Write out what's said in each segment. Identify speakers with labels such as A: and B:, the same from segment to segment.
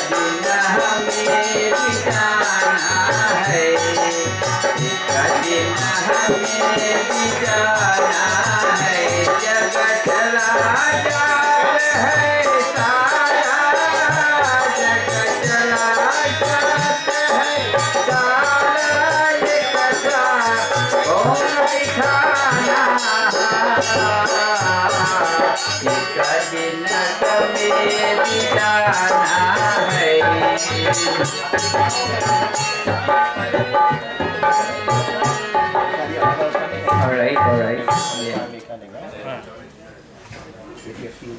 A: दिन हमें भी जाना है, एक दिन हमें भी जाना है। जगत चला जात है सारा, जगत चला जात है सारा, ये कथा कौन दिखाना। एक दिन हमें भी जाना है। All right. Yeah. If you feel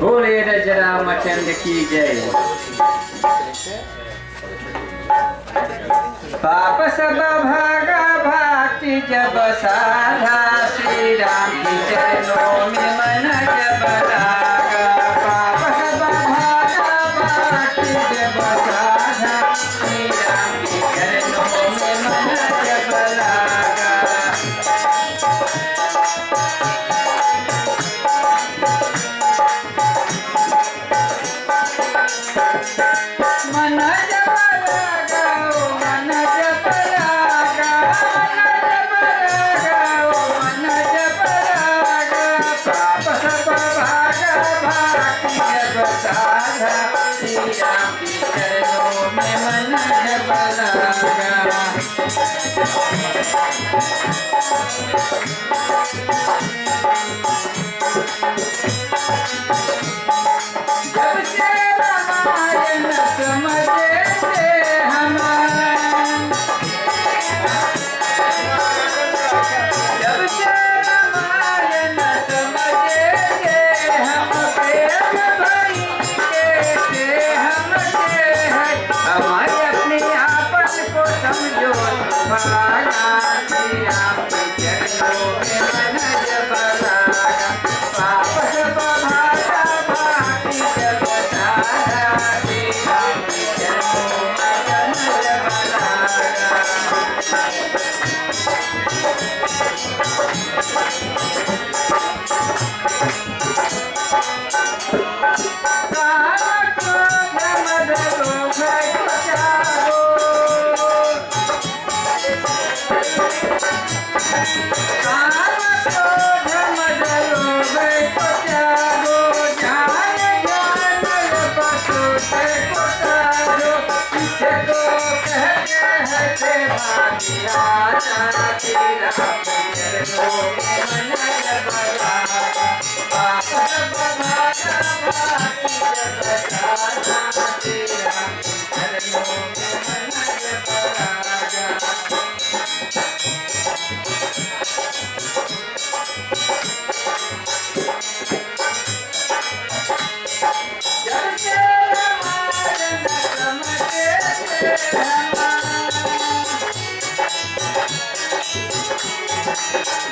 A: बोले राजा रामचंद्र की जय। पाप सब भागा भक्ति जब साधा, श्री राम के चरणों में मन जब लागा। पाप सब भागा भक्ति जब साधा, श्री राम के चरणों में मन जब लागा। मन जब लागा, मन जब लागा, मन जब लागा। पाप सब भागा भक्ति जब साधा, श्री राम के चरणों में मन जब लागा। जब से रामायण समझे थे हम, जब से रामायण समझे थे हम, प्रेम भई के थे हम थे। हमारे अपने आपस को समझो भागा, श्री राम के चरणों में मन जब लागा। पाप सब भागा भक्ति जब साधा, श्री राम के चरणों में मन जब लागा। काम क्रोध मद लोभ को त्यागो, काम क्रोध मद लोभ को त्यागो। ज्ञान ज्ञान पशु से को त्यागो, इसको कहते हैं सेवा किया जा। श्री राम के चरणों में मन जब लागा। पाप सब भागा भक्ति जब साधा, श्री राम के चरणों में मन जब लागा। जब से रामायण समझे थे हम,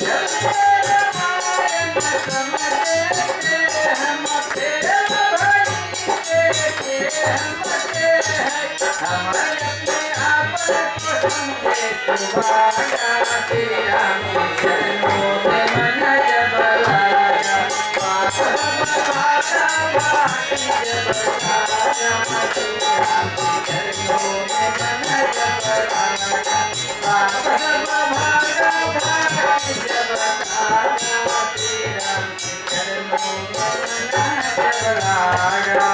A: जब से रामायण समझे थे हम, प्रेम भई के थे हम थे। हमारे अपने आपस को समझे सुभागा, श्री राम के चरणों में मन जब लागा। पाप सब भागा भक्ति जब साधा, श्री राम के चरणों में मन जब लागा। पाप सब भागा भक्ति जब साधा, श्री राम के चरणों में मन जब लागा।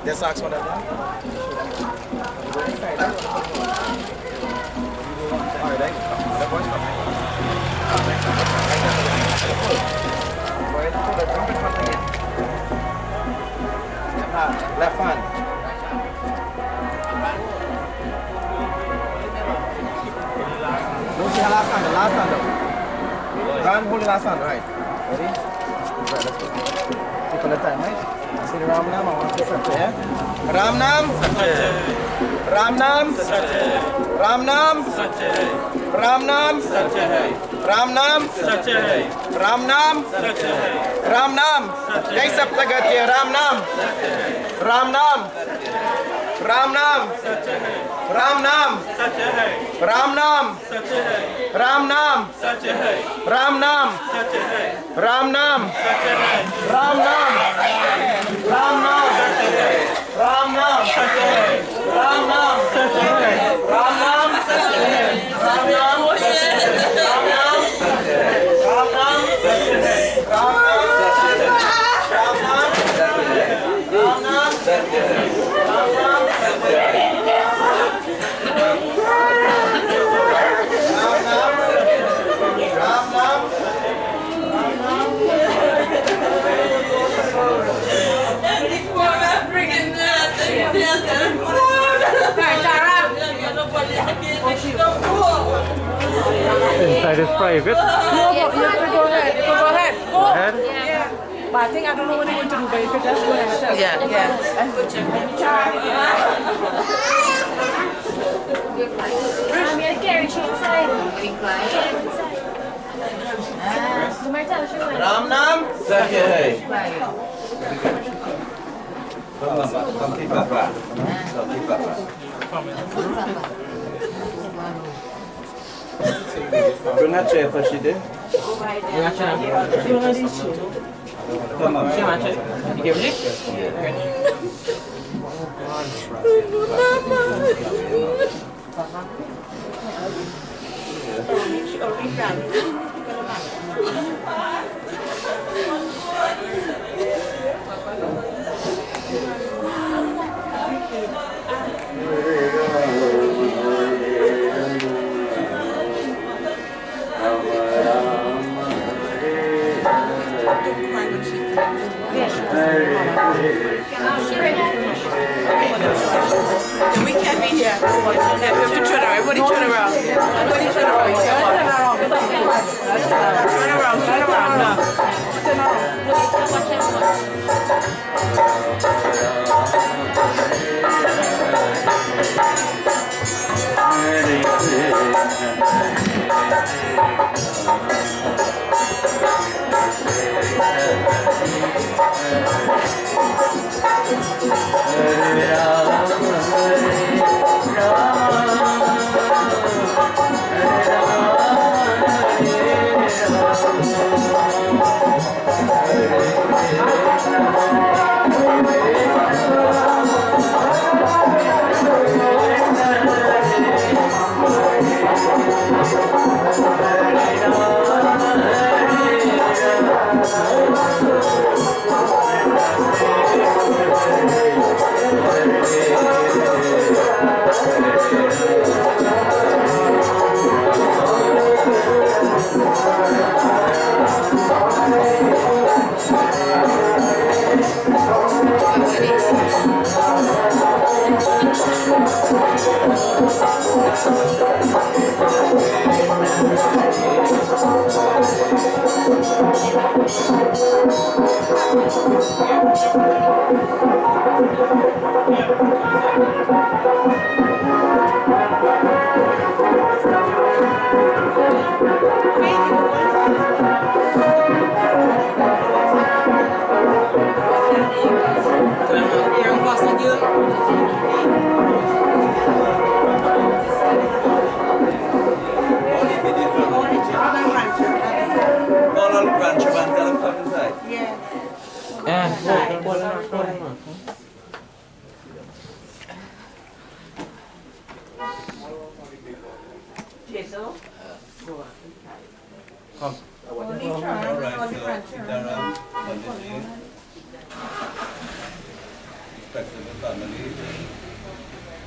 B: Just ask for that one. Alright, right? The boys come. Left hand. Don't see her last hand, the last hand though. Hand, hold the last hand, right? Ready? Right, let's go. Take for the time, right? See the Ram Nam, I want to set there. Ram Nam, Ram Nam, Ram Nam, Ram Nam, Ram Nam, Ram Nam, Ram Nam. Yai sab tagat ye Ram Nam, Ram Nam, Ram Nam, Ram Nam, Ram Nam, Ram Nam, Ram Nam, Ram Nam, Ram Nam, Ram Nam, Ram Nam, Ram Nam, Ram Nam, Ram Nam,
C: Inside is private.
D: No, you have to go ahead. You can go ahead.
C: Go ahead.
D: Yeah. But I think I don't know what they're going to do, but you can just go ahead and tell. Yeah,
E: I'm going to carry you inside.
B: Ram Nam, Satya Hai.
A: Come Papa. Bring a chair for she there. Come on. You give me?
D: We can't have to turn around. Everybody turn around. Everybody turn around. Turn around. Turn around. Now. Turn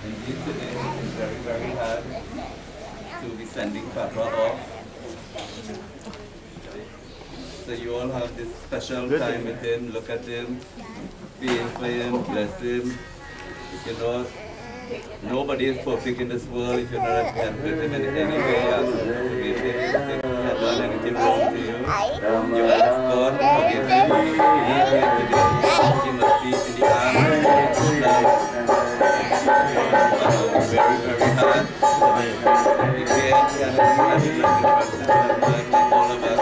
F: Indeed, today is very, very hard to be sending Papa off. So you all have this special time with him, look at him, feel for him, bless him. You know, nobody is perfect in this world. If you're not helping him in any way, ask him to forgive him. If he has done anything wrong to you, you ask God to forgive him. He is here today. He must be in the arms of love. Very, very hard. We can't have a like all of us.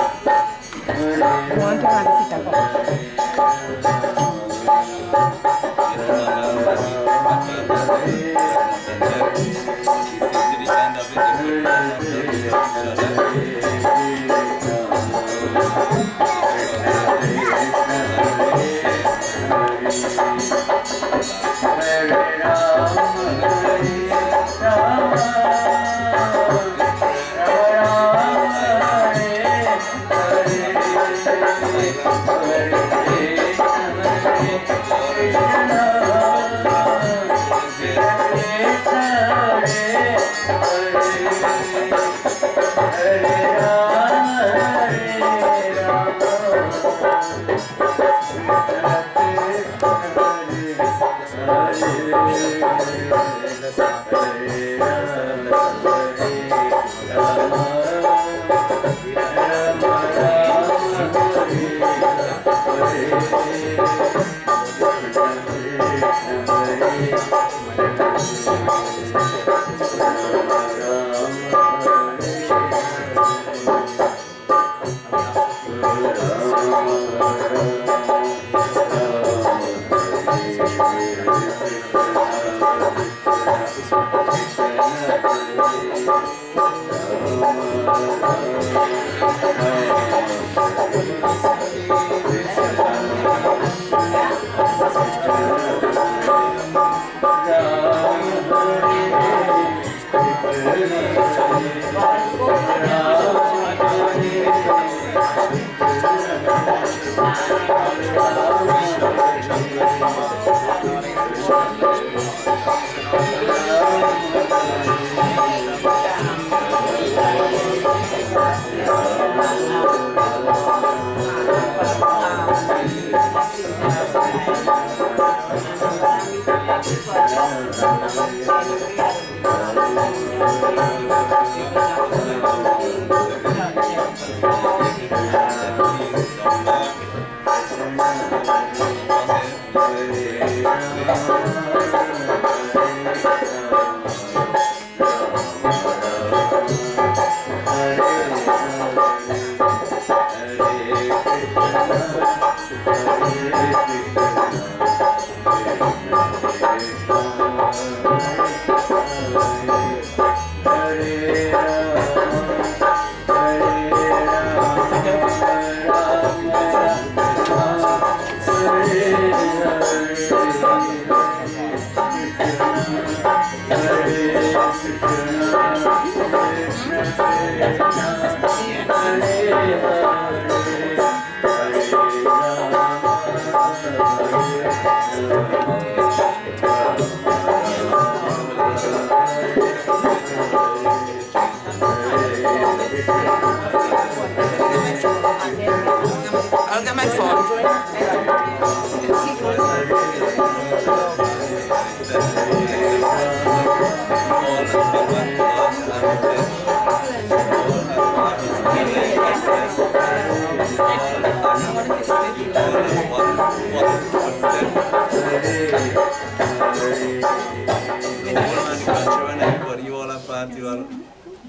A: I'll get my phone.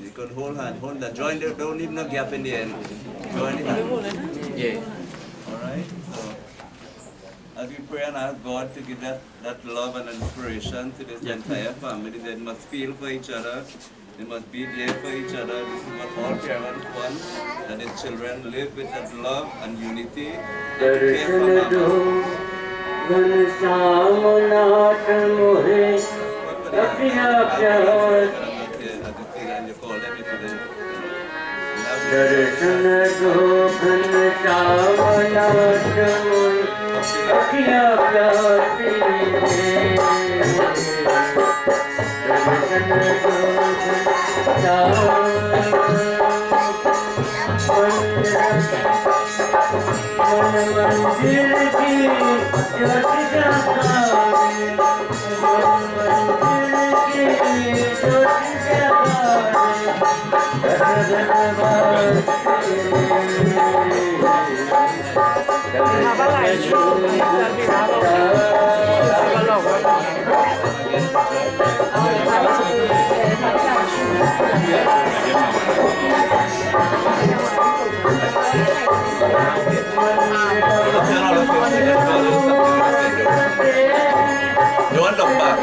F: You could hold that. Join there, don't leave no gap in the end. Join it. Yeah. Alright? So as we pray and ask God to give that love and inspiration to this entire family, they must feel for each other. They must be there for each other. This is what all parents want, that their children live with that love and unity and care for mama. Don't look back.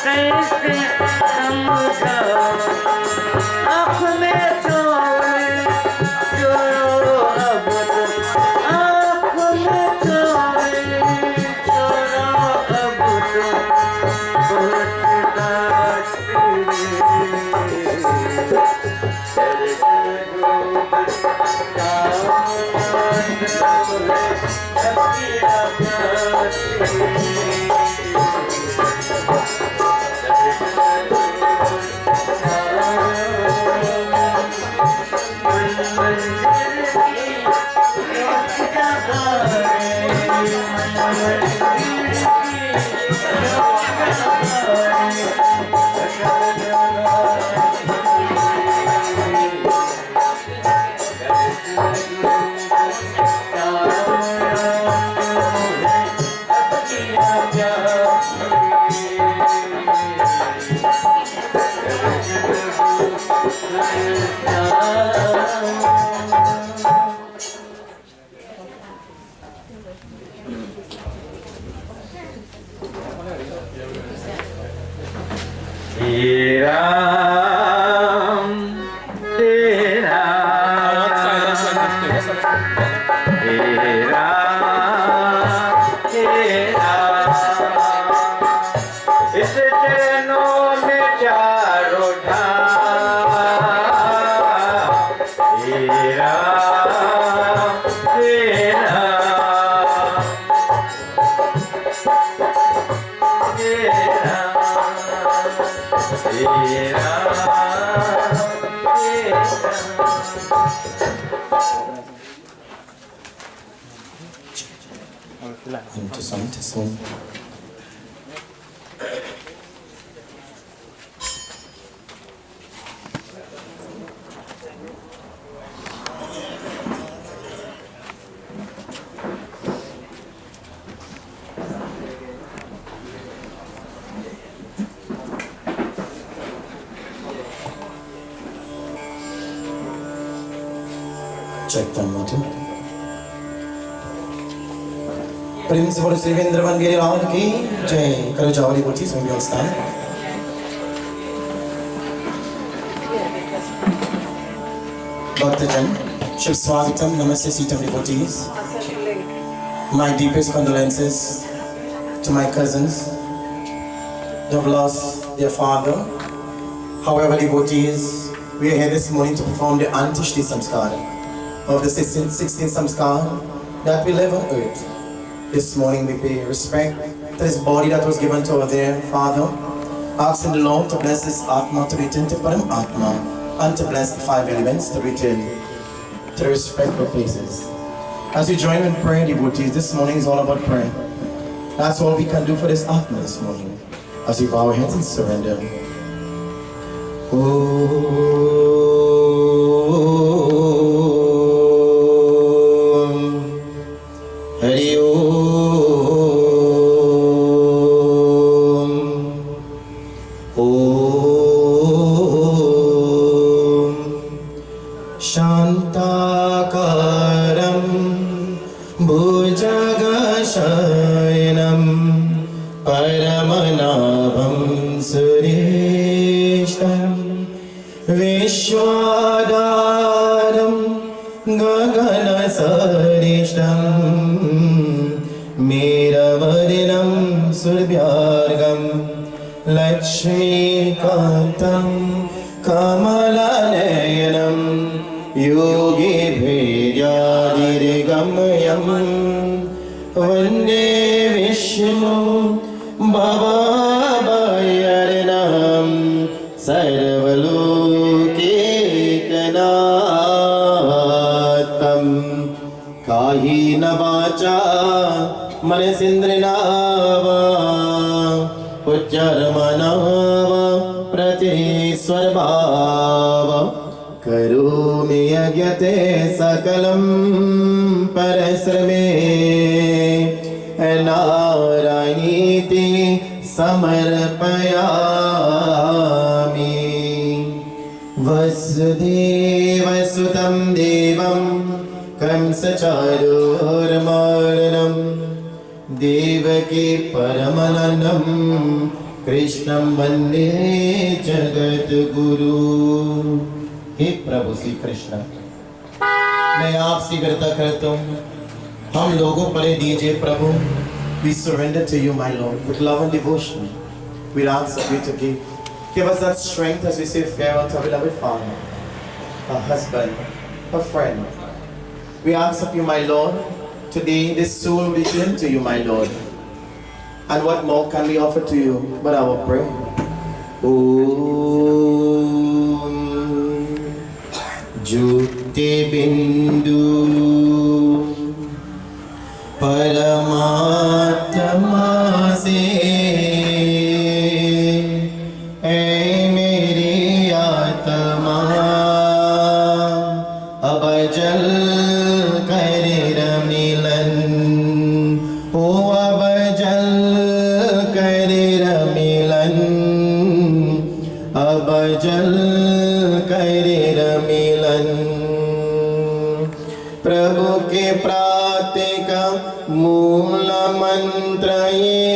G: Praise
A: इस चरणों में चारों धाम हे राम हे राम हे राम हे राम हे
G: into some testimony. Check 1 more 2. Principal Srivendra Vandiri Lal ki jai. Karo jawali boti swami stand. Bhaktajan, Shiv Swagatam, Namaste Sitam devotees. My deepest condolences to my cousins. They have lost their father. However, devotees, we are here this morning to perform the Antishti Samskar of the 16th Samskar that we live on earth. This morning we pay respect to this body that was given to our dear Father, asking the Lord to bless this Atma to return to Param Atma and to bless the 5 elements to return to the respectful places. As we join in prayer, devotees, this morning is all about prayer. That's all we can do for this Atma this morning. As we bow our heads and surrender. Hari Om. Om. Shantakaram Bhujagashayanam Paramanabam Sureshtam Vishwadaram Gaganasarishtam Miravarinam Surbhyargam Lakshmikantam Kamalanayanam Yogi Bhedyadirgamyam Vande Vishnu Bhavabayaranam Sarvalokeekanatham Kahina vacha Manesindrinava Ucharamanava Pratiswarbhava Karumi yagyate sakalam parasrame Narayiti samarpayami Vasudeva sutam devam Kamsacharurmarnam Devaki paramananam Krishnam vande jagat guru. हे प्रभु श्री कृष्ण, मैं आपसे विनती करता हूँ, हम लोगों पर दीजिए प्रभु. We surrender to you, my Lord, with love and devotion. We ask of you to give us that strength as we say farewell to our beloved Father, a husband, a friend. We ask of you, my Lord, today this soul will return to you, my Lord. And what more can we offer to you but our prayer? Jyoti Bindu Paramatma se Ay meri Atma Abajal kare ramilan O abajal kare ramilan अब जल करे रमिलन। प्रभु के प्रातः का मूल मंत्र ये,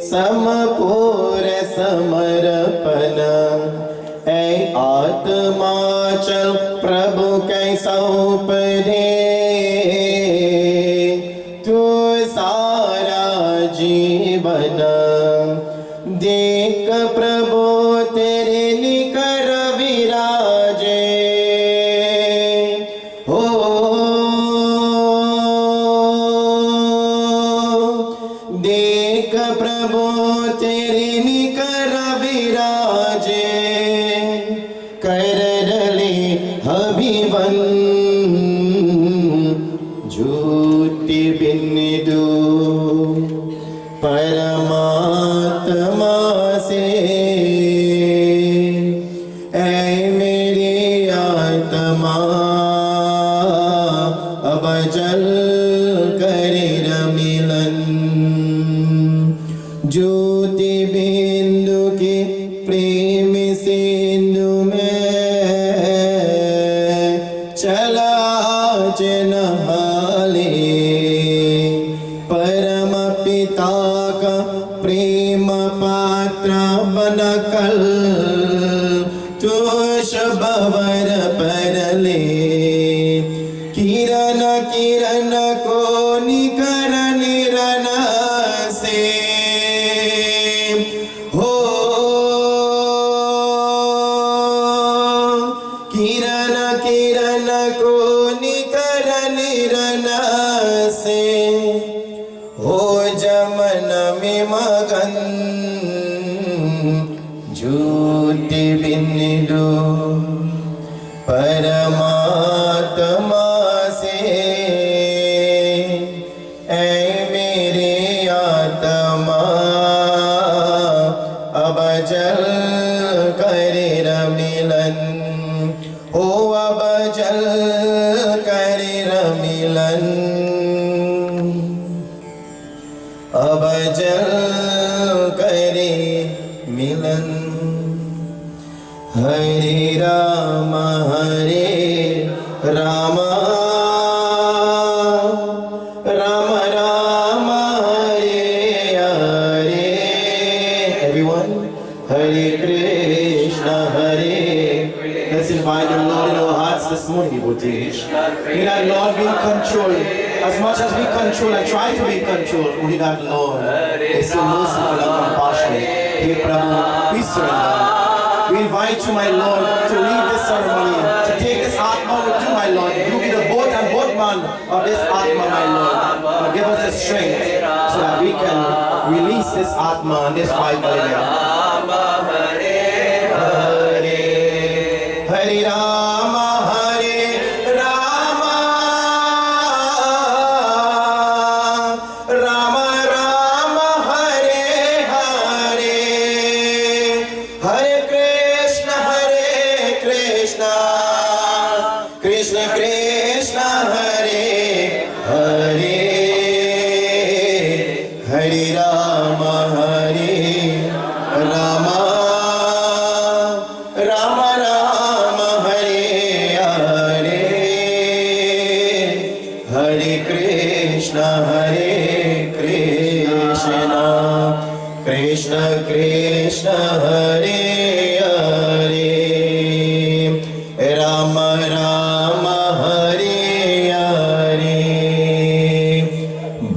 G: समपूर समर्पण। ऐ आत्मा चल प्रभु कै सौंप दे, तू सारा जीवन। देख प्रभु तेरे निकर विराजे, हो देख प्रभु तेरे निकर विराजे। कर डले अभिवन ज्योति बिंदु परमात्मा से। ऐ मेरी आत्मा अब जल करे रमिलन। ज्योति बिंदु के प्रेम सिंधु में चला नहाले। परम पिता का प्रेम पात्र बनकर तू शबवर पर ले। किरण किरण को निकर निरन से, हो किरण किरण को निकर निरन से। हो जमन में मगन ज्योति बिंदु परमात्मा से। ऐ मेरे आत्मा अब जल करे रमिलन। हो अब जल करे रमिलन। अब जल करे मिलन। हरे Ram Ram Ram Ram Hare Hare. Everyone, Hare Krishna Hare. Let's invite the Lord in our hearts this morning, devotees. May that Lord be in control. As much as we control and try to be in control, only that Lord is so merciful and compassionate. Hey Prabhu, we surrender. We invite you, my Lord, to lead this ceremony, to take this Atma with you, my Lord. You be the boat and boatman of this Atma, my Lord. But give us the strength so that we can release this Atma and this vital event. Hare Rama, Hare Rama, Rama Rama, Hare Hare. Hare Krishna, Krishna Krishna, Hare Hare. Hare Rama, Hare Rama, Rama Rama, Hare Hare. Hare Krishna, Krishna Krishna, Hare Hare. Rama Rama, Hare Hare.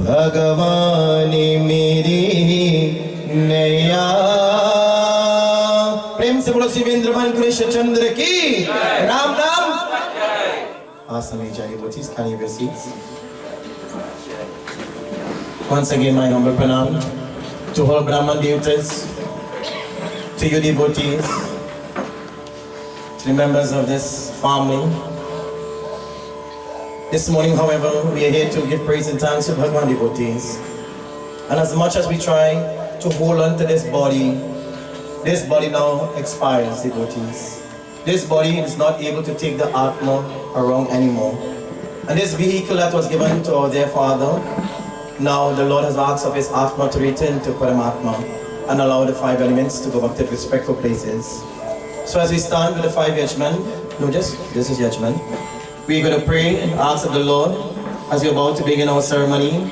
G: भगवान मेरी नैया। प्रेम से बोलो शिवेंद्र मन कृष्ण चंद्र की Ram Ram. Awesome, devotees, can you have your seats? Once again, my humble pranam to all Brahman devotees, to you devotees, to the members of this family. This morning, however, we are here to give praise and thanks to Bhagwan devotees. And as much as we try to hold on to this body now expires, devotees. This body is not able to take the Atma around anymore. And this vehicle that was given to our dear Father, now the Lord has asked of his Atma to return to Paramatma. and allow the 5 elements to go back to their respectful places. So as we stand with the 5 judgmen, this is judgment. We're going to pray and ask of the Lord as we're about to begin our ceremony,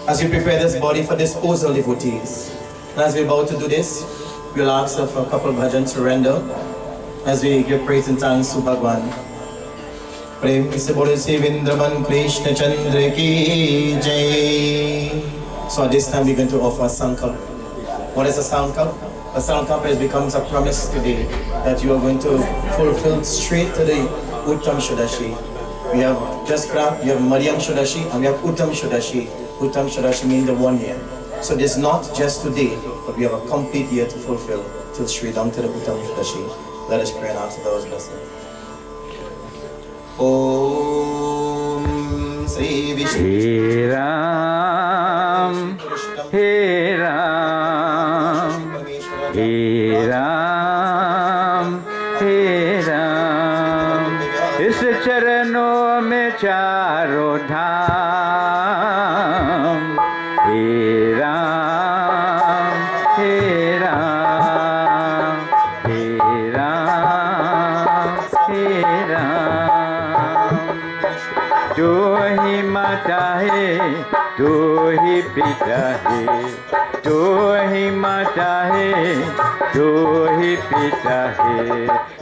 G: as we prepare this body for disposal, devotees. And as we're about to do this, we'll ask of a couple of bhajans to render as we give praise and thanks to Bhagwan. Prem se bole Sevindraman Krishna Chandra ki jai. So at this time we're going to offer a sankalp. What is a sankalp? A sankalp becomes a promise today that you are going to fulfill straight to the Uttam Shodashi. We have just Krak, we have Mariam Shodashi, and we have Uttam Shodashi. Uttam Shodashi means the 1 year. So this is not just today, but we have a complete year to fulfill till straight down to the Uttam Shodashi. Let us pray and ask for those blessings. Om Sri Vishnu.
A: He Ram, He Ram, He Ram, He Ram. इस चरणों में चारों धाम. He Ram, He Ram, He Ram, He Ram. जो ही माता है, जो ही पिता है, जो ही माता है, जो ही पिता है,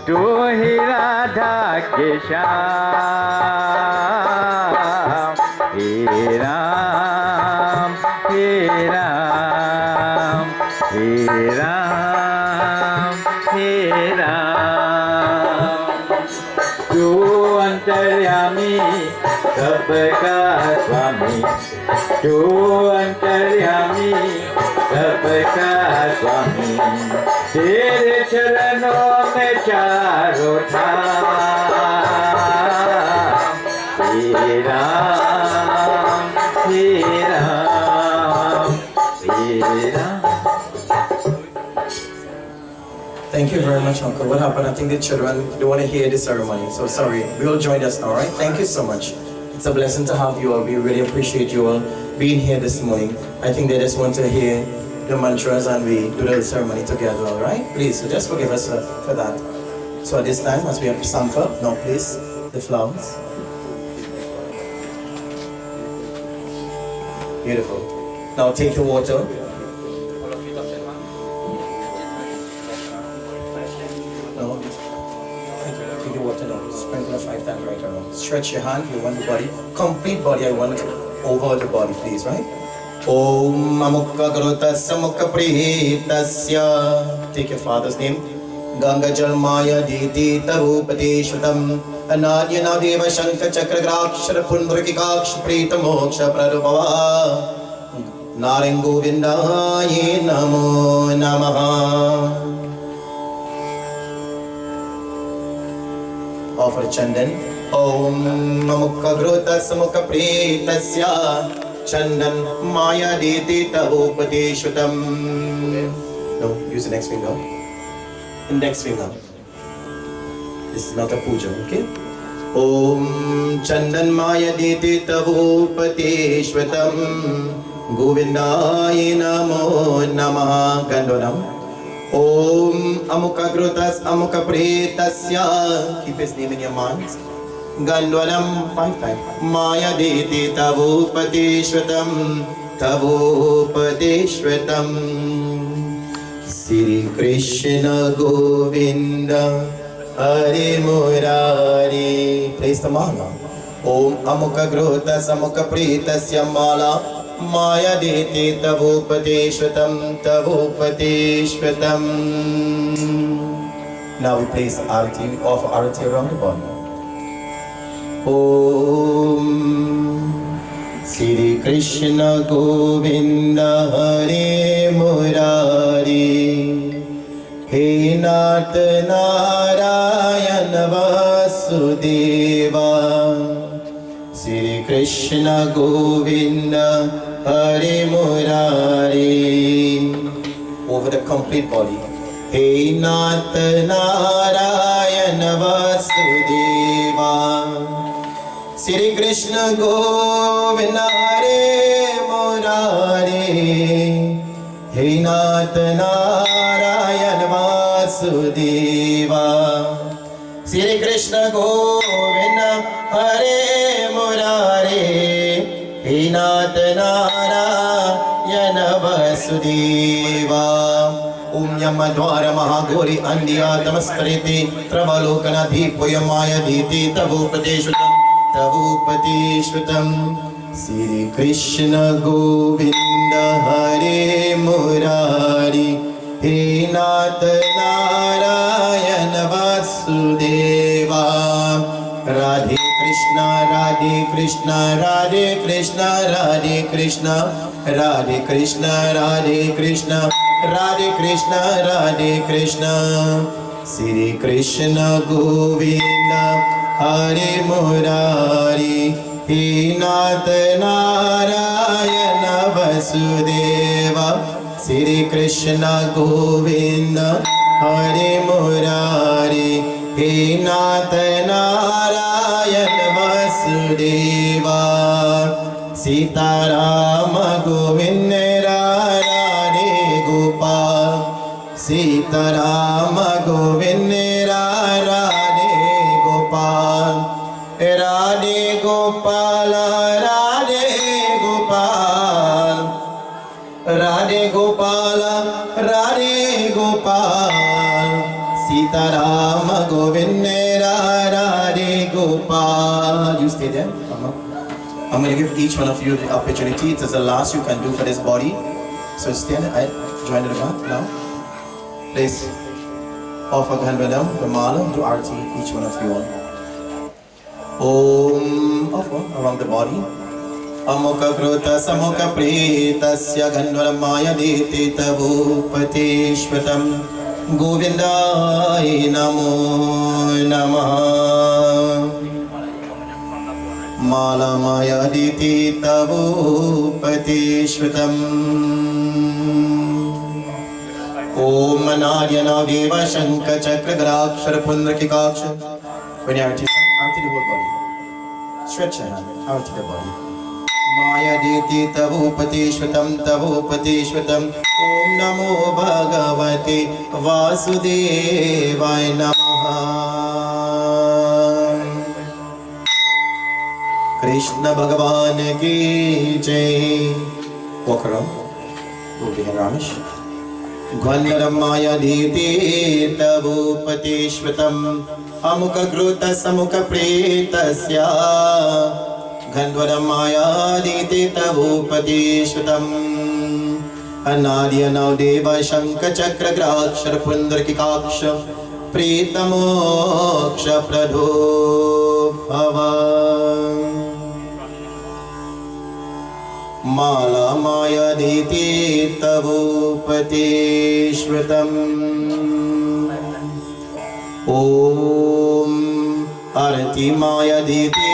A: जो ही राधा के श्याम. हे राम, हे राम, हे राम, हे राम. जो अंतर्यामी सबका स्वामी, जो अंतर्यामी सबका स्वामी, तेरे चरणों में चारों धाम. हे राम, हे राम, हे Ram.
G: Thank you very much, Uncle. What happened? I think the children don't want to hear the ceremony. So sorry. We will join us now, right? Thank you so much. It's a blessing to have you all. We really appreciate you all being here this morning. I think they just want to hear the mantras and we do the ceremony together, all right? Please, so just forgive us for that. So at this time, as we have sample, now please, the flowers. Beautiful. Now take the water. Take the water now. Sprinkle it 5 times right around. Stretch your hand. You want the body. Complete body. I want it over the body, please, right? Om Amukha Garutasya Mukha Prihitasya. Take your father's name. Ganga Jalmaya Diti Tarupateshvatam Anadhyana Deva Shankha Chakragrakshara Pundrakikaksh Prita Moksha Pradubhava Naring Govindaye Namo Namaha. Offer Chandan. Om Amukha Garutasya Mukha Prihitasya Chandan Maya Diti Tarupateshvatam. No, use the next finger. Index finger. This is not a puja, okay? Om Chandan Maya Diti Tavupateshvatam Govindaye Namo Namaha. Gandonam. Om Amukha Grutas Amukha Pretasya. Keep his name in your minds. Gandwanam 5 times. Maya Diti Tavupateshvatam Tavupateshvatam. Sri Krishna Govinda Hare Murari. Place the mala. Om Amukha Grutas Amukha Pretasya Mala Maya Diti Tavupateshvatam Tavupateshvatam. Now we place Arati. We offer Arati around the body. Om Sri Krishna Govinda Hare Murari. He Nath Narayana Vasudeva. Sri Krishna Govinda Hare Murari. Over the complete body. He Nath Narayana Vasudeva. Sri Krishna Govinda Hare Murari. हे नाथ नारायण वासुदेवा श्री कृष्ण गोविंद हरे मुरारे हे नाथ नारायण वासुदेवा ओम यम द्वार महाघोरी अंधिया तमस्करिते प्रवलोकनाधिपयमायधीते तवोपदेशुतम श्री कृष्ण गोविंद हरे मुरारी हे नाथ नारायण वासुदेवा राधे कृष्ण राधे कृष्ण राधे कृष्ण राधे कृष्ण राधे कृष्ण राधे कृष्ण राधे कृष्ण राधे कृष्ण श्री कृष्ण गोविंद हरे मुरारी हे नाथ नारायण वासुदेवा श्री कृष्ण गोविंद हरे मुरारी हे नाथ Narayan Vasudeva Sitaram Govind Radhe Gopal Sitaram Govind Radhe Gopal Radhe Gopal Radhe Gopal Radhe Gopal Radhe Gopal Sitaram Govind Radhe Gopal. You stay there. I'm going to give each one of you the opportunity. It is the last you can do for this body. So stand. I join the back now. Please offer Ghanvalam, the mala to Arti, each one of you all. Om offer around the body. Amukha kruta samukha pretasya Ghanvalam maya dete tavopateshvatam Govindaya namo namah. Mala maya dete tavopateshvatam Om Naryana Deva Shankar Chakra Garakshara Pundrakikaksha. When you arti the whole body. Stretch your hand, arti the body. Maya deti tavopateshvatam tavopateshvatam. Om Namo Bhagavate Vasudevaya Namaha. Krishna Bhagavan ki jai. Walk around. Go behind Ramesh. Gwandaramaya diti tavopateshvatam Amukha kruta samukha pretasya Gandvaramaya diti tavopateshvatam Anadyanau deva shanka chakra grakshar pundrakikaksha Pretamoksha pradho bhava Mala maya diti tavopateshvatam Om Arati maya diti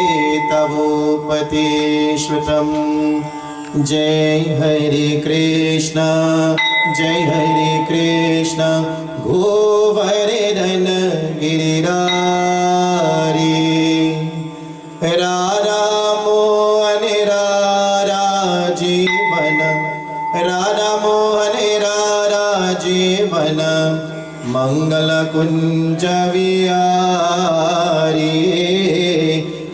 G: tavopateshvatam Jai Hare Krishna Jai Hare Krishna Govardhana Girirari Radha Mohan Radha Mohan Radha Mangala Kunja Vihari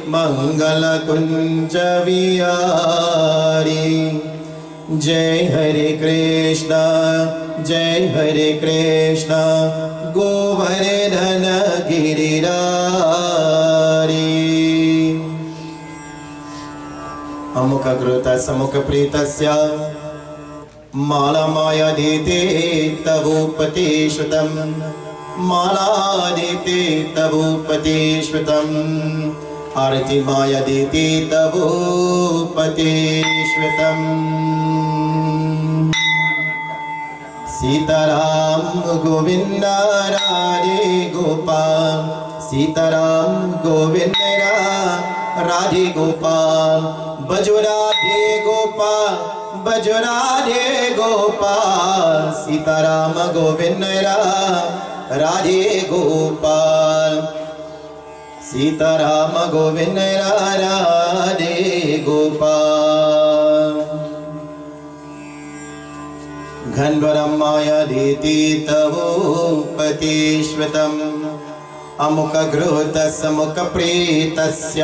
G: Mangala Kunja Vihari Jai Hare Krishna Jai Hare Krishna Govardhana Girirari Amukha kruta samukha pretasya Mala maya dete tavopateshvatam Mala dete tavopateshvatam Arati maya dete tavopateshvatam Sitaram Govinda Radhe Gopal Sitaram Govinda Radhe Gopal Bhajo Radhe Gopal Bhajo Radhe Gopal Sitaram Govinda Radhe Gopal Sitaram Govinda Radhe Gopal घन्वरं मायादीति तवोपदेश्वतम् अमुकघृतस्य मुखप्रीतस्य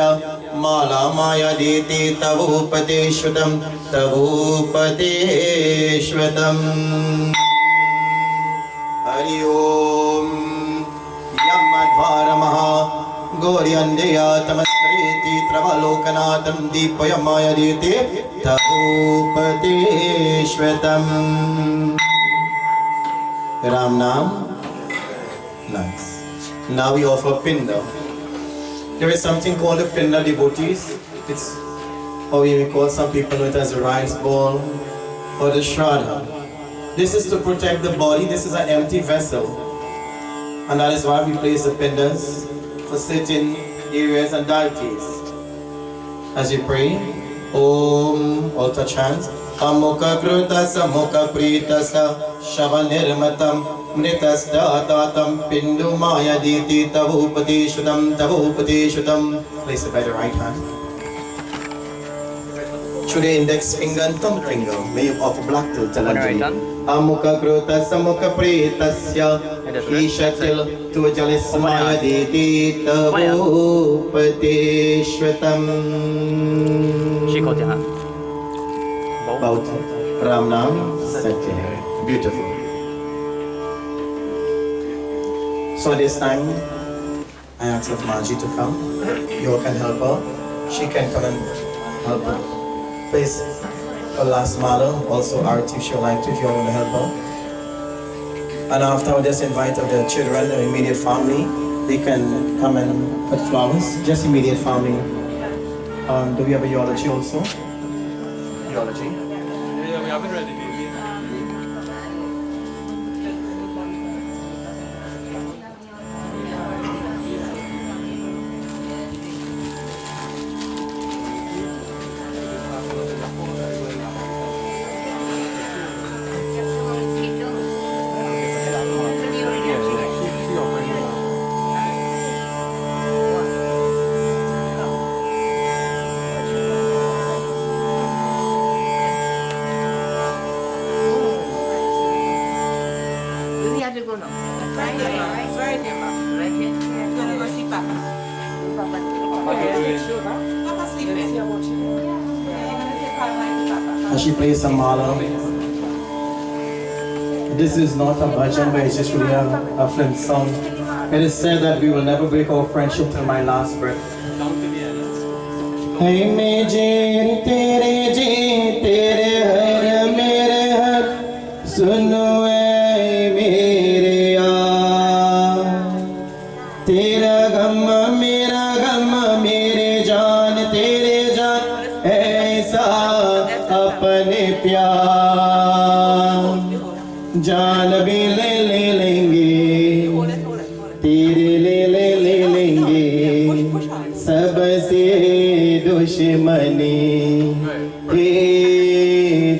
G: Mala मायादीति तवोपदेश्वतम् तवोपदेश्वतम् Hari Om यमध्वारमः गौर्यन्देया तमस्त्रेति प्रवलोकनाथं दीपयमायदीति तवोपदेश्वतम् Ram Nam. Nice. Now we offer Pinda. There is something called a Pinda, devotees. It's, or we may call, some people know it as a rice ball or the Shraddha. This is to protect the body. This is an empty vessel. And that is why we place the Pindas for certain areas and deities. As you pray, Om, all touch hands. Amukha krutasa mukha pritasa shavanirmatam mritasdatatam pindu mayaditi tavupateshutam. Place it by the right hand. Through the index finger and thumb finger, may you offer black till Talanjali. Amukha krutasa mukha pritasya ishatil tujalis-mayaditi tavupateshutam. About Ram Nam Satya. Beautiful. So this time, I ask of Maji to come. You all can help her. She can come and help her. Please, her last mala, also Arti if she would like to, if you all want to help her. And after, I'll just invite the children, the immediate family. They can come and put flowers. Just immediate family. Do we have a eulogy also? Eulogy?
C: Yeah, we have it ready.
G: As she plays some mala, this is not a bhajan, but it's just really a film song. It is said that we will never break our friendship till my last breath. Hey me ji tere har mere har suno ai mere yaar tera gam mere jaan tere jaan aisa apne प्यार जान भी ले लेंगे तेरे ले लेंगे सबसे दुश्मनी हे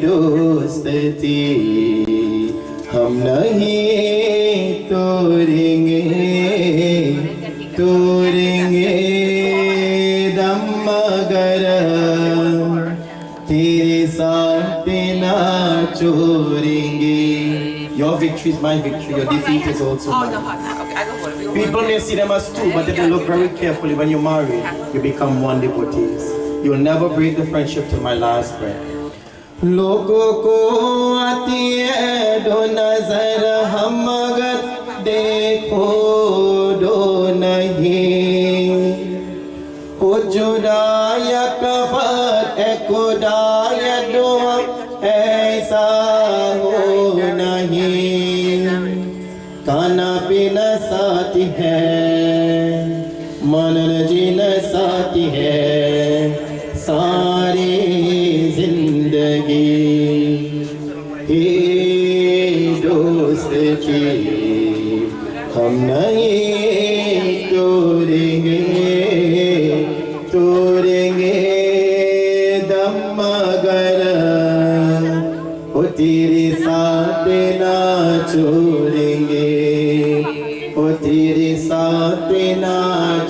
G: दोस्ती हम नहीं तोड़ेंगे दम मगर तेरे साथ ना छोड़ेंगे. Your victory is my victory, your defeat is also mine. People may see them as two, but if you look very carefully, when you marry, you become one devotees. You will never break the friendship till my last breath. लोगों को आती है दो नजर हम अगर देखो दो नहीं ओ जुदा या कफर ए खुदा या दुआ ऐसा हो नहीं खाना पीना साथी है मनन जीना साथी है सारी जिंदगी हे दोस्ती हम नहीं तोड़ेंगे दम मगर ओ तेरे साथ ना छोड़ेंगे ओ तेरे साथ ना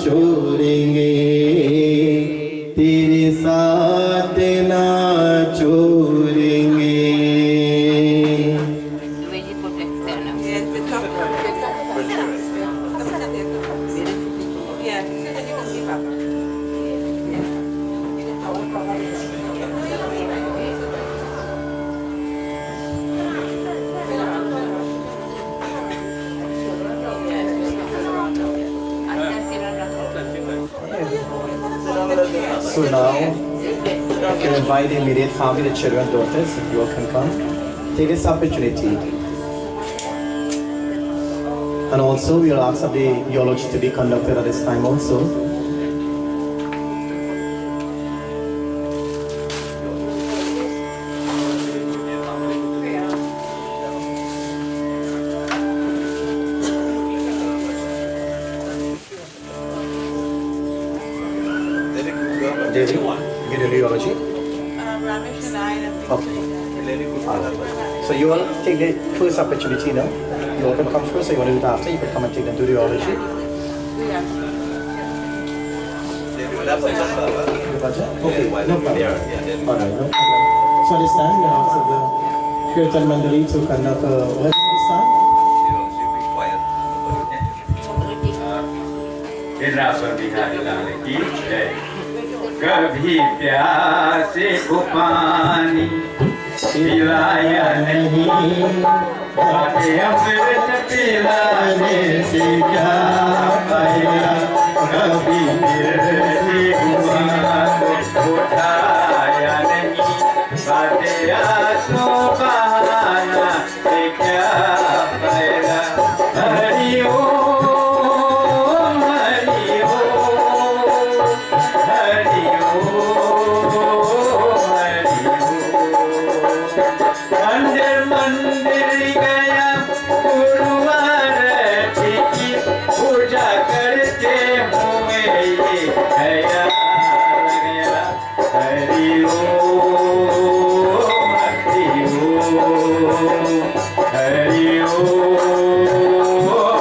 G: छोड़ेंगे तेरे साथ ना छोड़ेंगे. So now, you invite the immediate family, the children, daughters, if you all can come. Take this opportunity. And also, we will ask of the eulogy to be conducted at this time also. David, you do the eulogy?
D: Ramesh and I and
G: Okay. Alright. So you all take the first opportunity now. You all can come first, or you want to do it after? You can come and take them to the eulogy. Okay, no problem. Alright, no problem. So this time we ask the Kirtan Mandali to conduct a wedding this time.
A: कभी प्यासे को पानी पिलाया नहीं, बाटे अमृत पिलाने से क्या पाया, कभी प्यासे को पानी उठाया नहीं, बाटे आंसू बहाना से क्या पाया। हरि ओम हरि ओम हरि मंदिर मंदिर गया गुरुवार की पूजा करते हुए ये गया गया। हरि ओम हरि ओम हरि ओम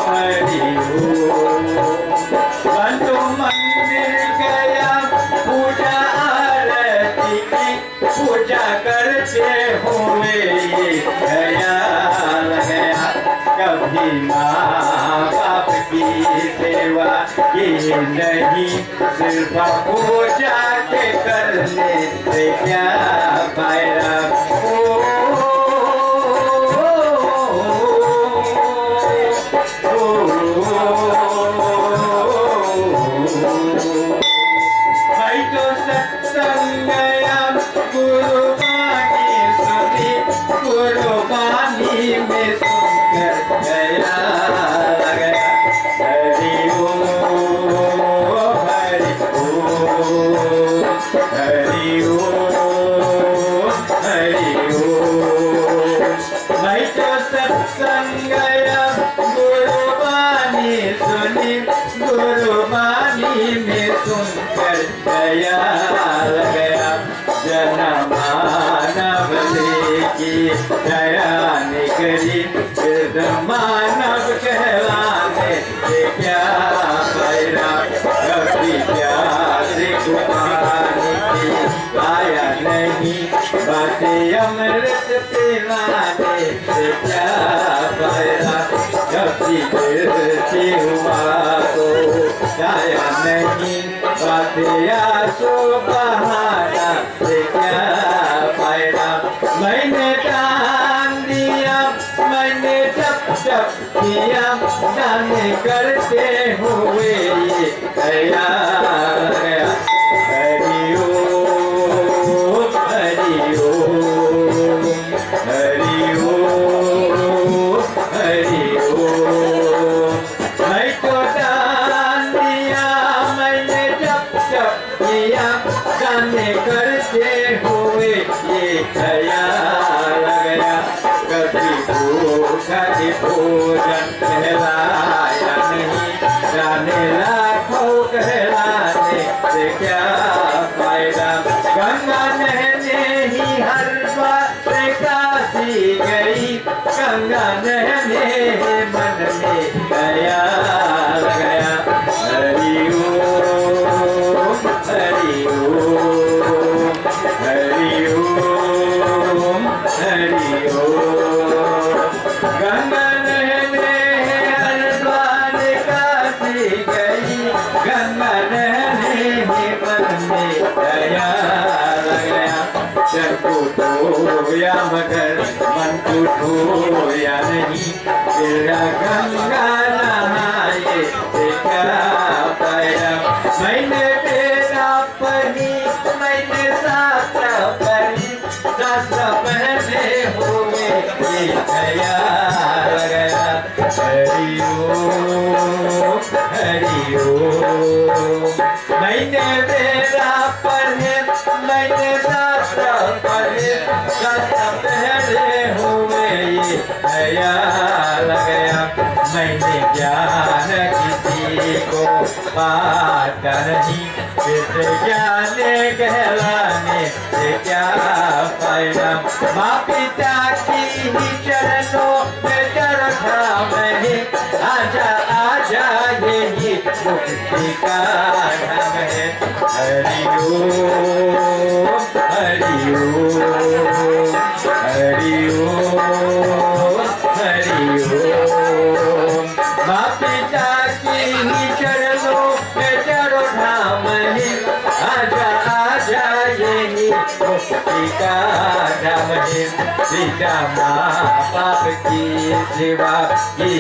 A: हरि ओम। बंधु मंदिर गया पूजा आरती की पूजा करते हुए ये गया गया। कभी माँ बाप की सेवा की नहीं, सिर्फ पूजा के करने से क्या फायदा। भाई तो सत्संग गया गुरुबानी सुनी, गुरुबानी में सुनकर गया गया। हरि ओम हरि ओम हरि ओम हरि ओम। भाई तो सत्संग गया गुरुबानी सुनी, गुरुबानी में सुनकर गया गया। जन मानव की दया निकली, फिर मानव कहलाने से क्या फायदा। कभी प्यासे को पानी पाया नहीं, बातें अमृत पिलाने से क्या फायदा। कभी गिरती हुआ तो छाया नहीं, बातें आंसू बहाना से क्या फायदा। मैंने दान दिया, मैंने जप जप किया, दान करते हुए ये गया गया। हरि ओम हरि ओम हरि ओम हरि ओम। मैं तो दान दिया, मैंने जप जप किया, दान करते हुए ये गया गया। कभी भूखा भोजन कहलाया नहीं, जाने लाखों कहलाने से क्या फायदा। गंगा नहने ही हर बार काशी गई, गंगा नहने मन में गया गया। हरि ओम हरि ओम हरि ओम हरि ओम। गंगा नहने हर बार काशी गई, गंगा नहने मन में गया गया। जल को धोया मगर मन को धोया नहीं, फिर गंगा नहाए से क्या पाया। मैंने तेरा पनी हरिओम मैंने मेरा पढ़े मैंने शास्त्र पढ़े शास्त्र पहले हुए ये ख्याल गया मैंने ज्ञान किसी को बांटा नहीं इस ज्ञान कहलाने से क्या फायदा माँ पिता की ही चरणों में चरखा नहीं आजा आजा यही मुक्ति का धाम है हरिओम हरिओम हरिओम हरिओम माँ पिता की ही चरणों में चरो धाम है आजा आजा यही मुक्ति का धाम है पिता माँ बाप की सेवा की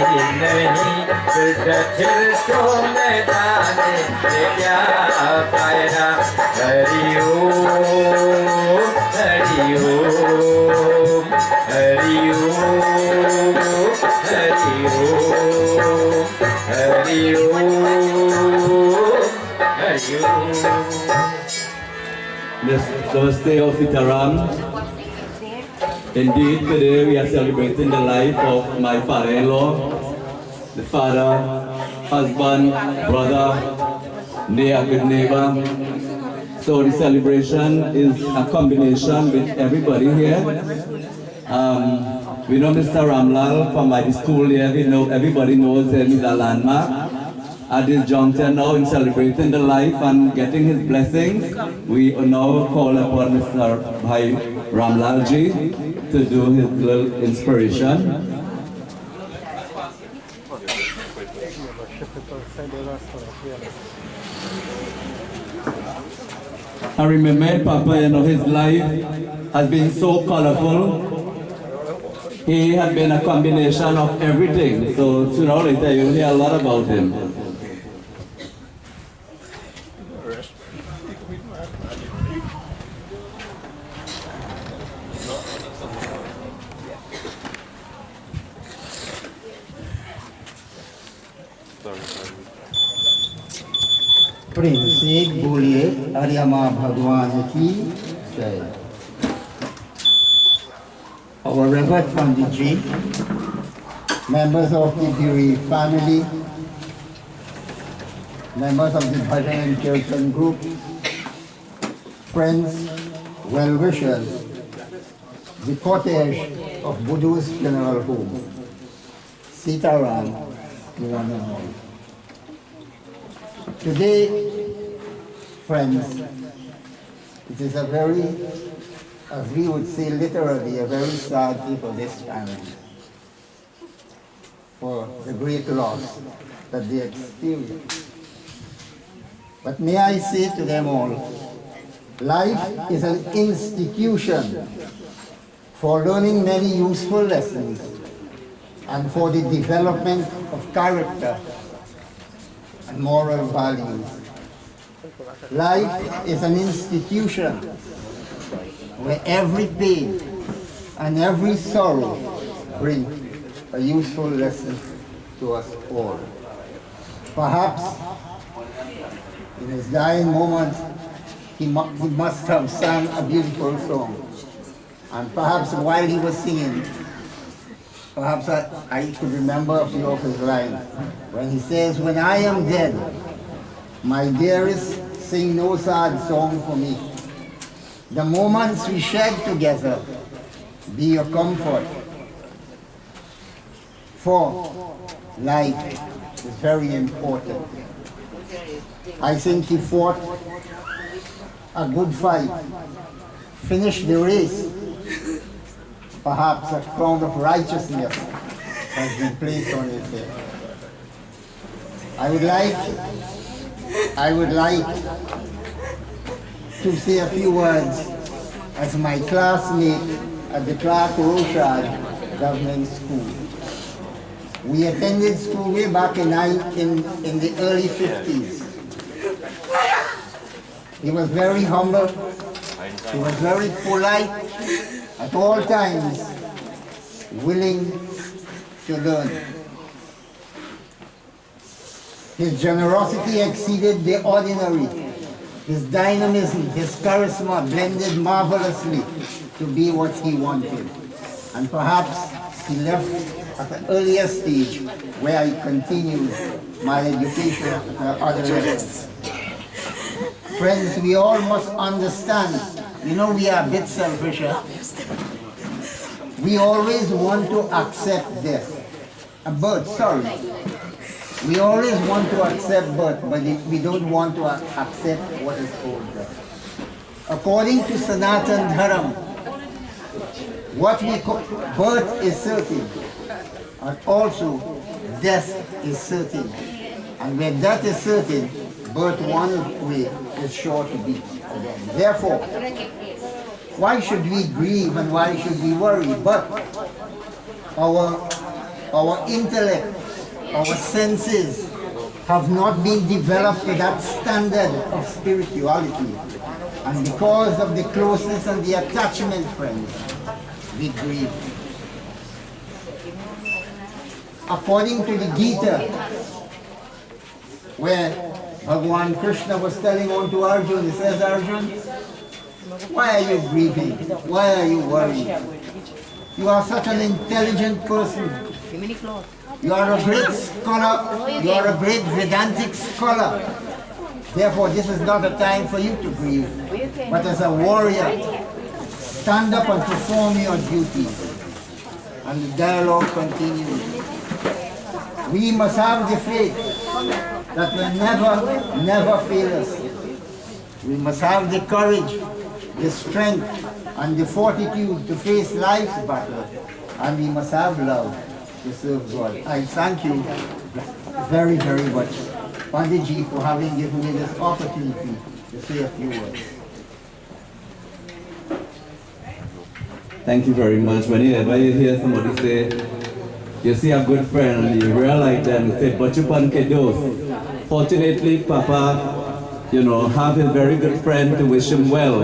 A: नहीं फिर तो मैदाने से क्या फायदा Hariom Hariom Hariom Hariom Hariom Hariom
F: Namaste of Sitaram. Indeed, today we are celebrating the life of my father-in-law, the father, husband, brother, near good neighbor. So the celebration is a combination with everybody here. We know Mr. Ramlal from my school here. We know everybody knows him. He's a landmark. At this juncture now, in celebrating the life and getting his blessings, we now call upon Mr. Bhai Ramlal ji to do his little inspiration. I remember Papa, his life has been so colorful. He had been a combination of everything. So sooner or later you'll hear a lot about him.
H: प्रेम से बोलिए हरिमा भगवान की जय। Our Reverend Panditji, members of the Dewey family, members of the Bhajan and Kirtan group, friends, well-wishers, the cortege of Buddhu's funeral home, Sitaram, one and all. Today, friends, it is a very, as we would say literally, a very sad day for this family, for the great loss that they experienced. But may I say to them all, life is an institution for learning many useful lessons and for the development of character and moral values. Life is an institution where every pain and every sorrow bring a useful lesson to us all. Perhaps in his dying moment, he must have sung a beautiful song. And perhaps while he was singing, perhaps I could remember a few of his lines. When he says, "When I am dead, my dearest, sing no sad song for me. The moments we shared together be your comfort. For life is very important." I think he fought a good fight, finished the race. Perhaps a crown of righteousness has been placed on his head. I would like to say a few words as my classmate at the Clarke Road Government School. We attended school way back in the early 50s. He was very humble, he was very polite, at all times willing to learn. His generosity exceeded the ordinary. His dynamism, his charisma blended marvelously to be what he wanted. And perhaps he left at an earlier stage where I continued my education at other levels. Friends, we all must understand, we are a bit selfish. We always want to accept death. We always want to accept birth, but we don't want to accept what is called death. According to Sanatan Dharam, what we call birth is certain, and also death is certain. And when death is certain, birth one way is sure to be again. Therefore, why should we grieve and why should we worry? But our intellect, our senses have not been developed to that standard of spirituality. And because of the closeness and the attachment, friends, we grieve. According to the Gita, where Bhagavan Krishna was telling on to Arjuna, he says, Arjuna, why are you grieving? Why are you worried? You are such an intelligent person. You are a great scholar. You are a great Vedantic scholar. Therefore, this is not a time for you to grieve. But as a warrior, stand up and perform your duties. And the dialogue continues. We must have the faith that will never fail us. We must have the courage, the strength, and the fortitude to face life's battle. And we must have love to serve God. I thank you very, very much, Panditji, for having given me this opportunity to say a few words.
F: Thank you very much. Whenever you hear somebody say, you see a good friend and you realize them, you say, but you can't get those. Fortunately, Papa, have a very good friend to wish him well.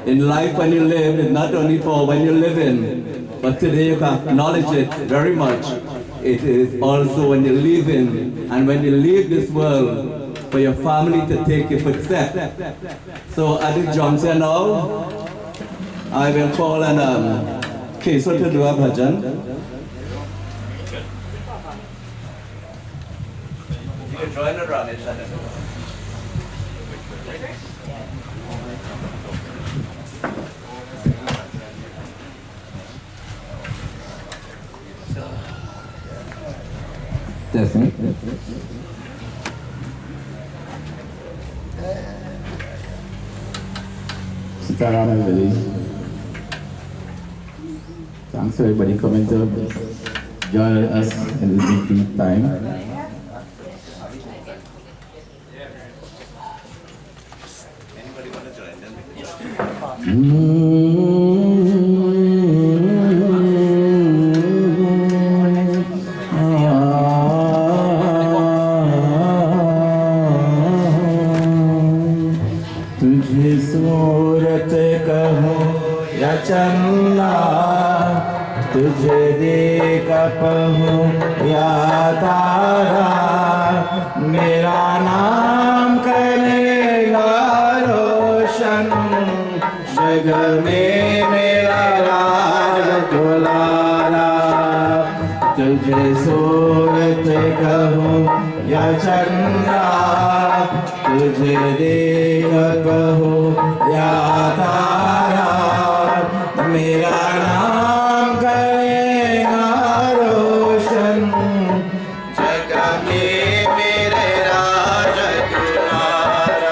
F: In life when you live, it's not only for when you're living, but today you can acknowledge it very much. It is also when you're leaving, and when you leave this world, for your family to take your footstep. So at this juncture now, I will call on Keso to do a bhajan. You can join around each other.
A: Testing.
I: Sitaram and Village. Thanks for everybody coming to join us in this meeting time.
F: Anybody want to join them?
I: तुझे सूरत कहूँ या चन्ना, तुझे देख कहूँ या तारा, मेरा नाम करेगा रोशन, जग में मेरा राज दुलारा। तुझे सूरत कहूँ या चन्ना, तुझे देख कहूँ या तारा, मेरा नाम करेगा रोशन, जग में मेरे राज दुलारा।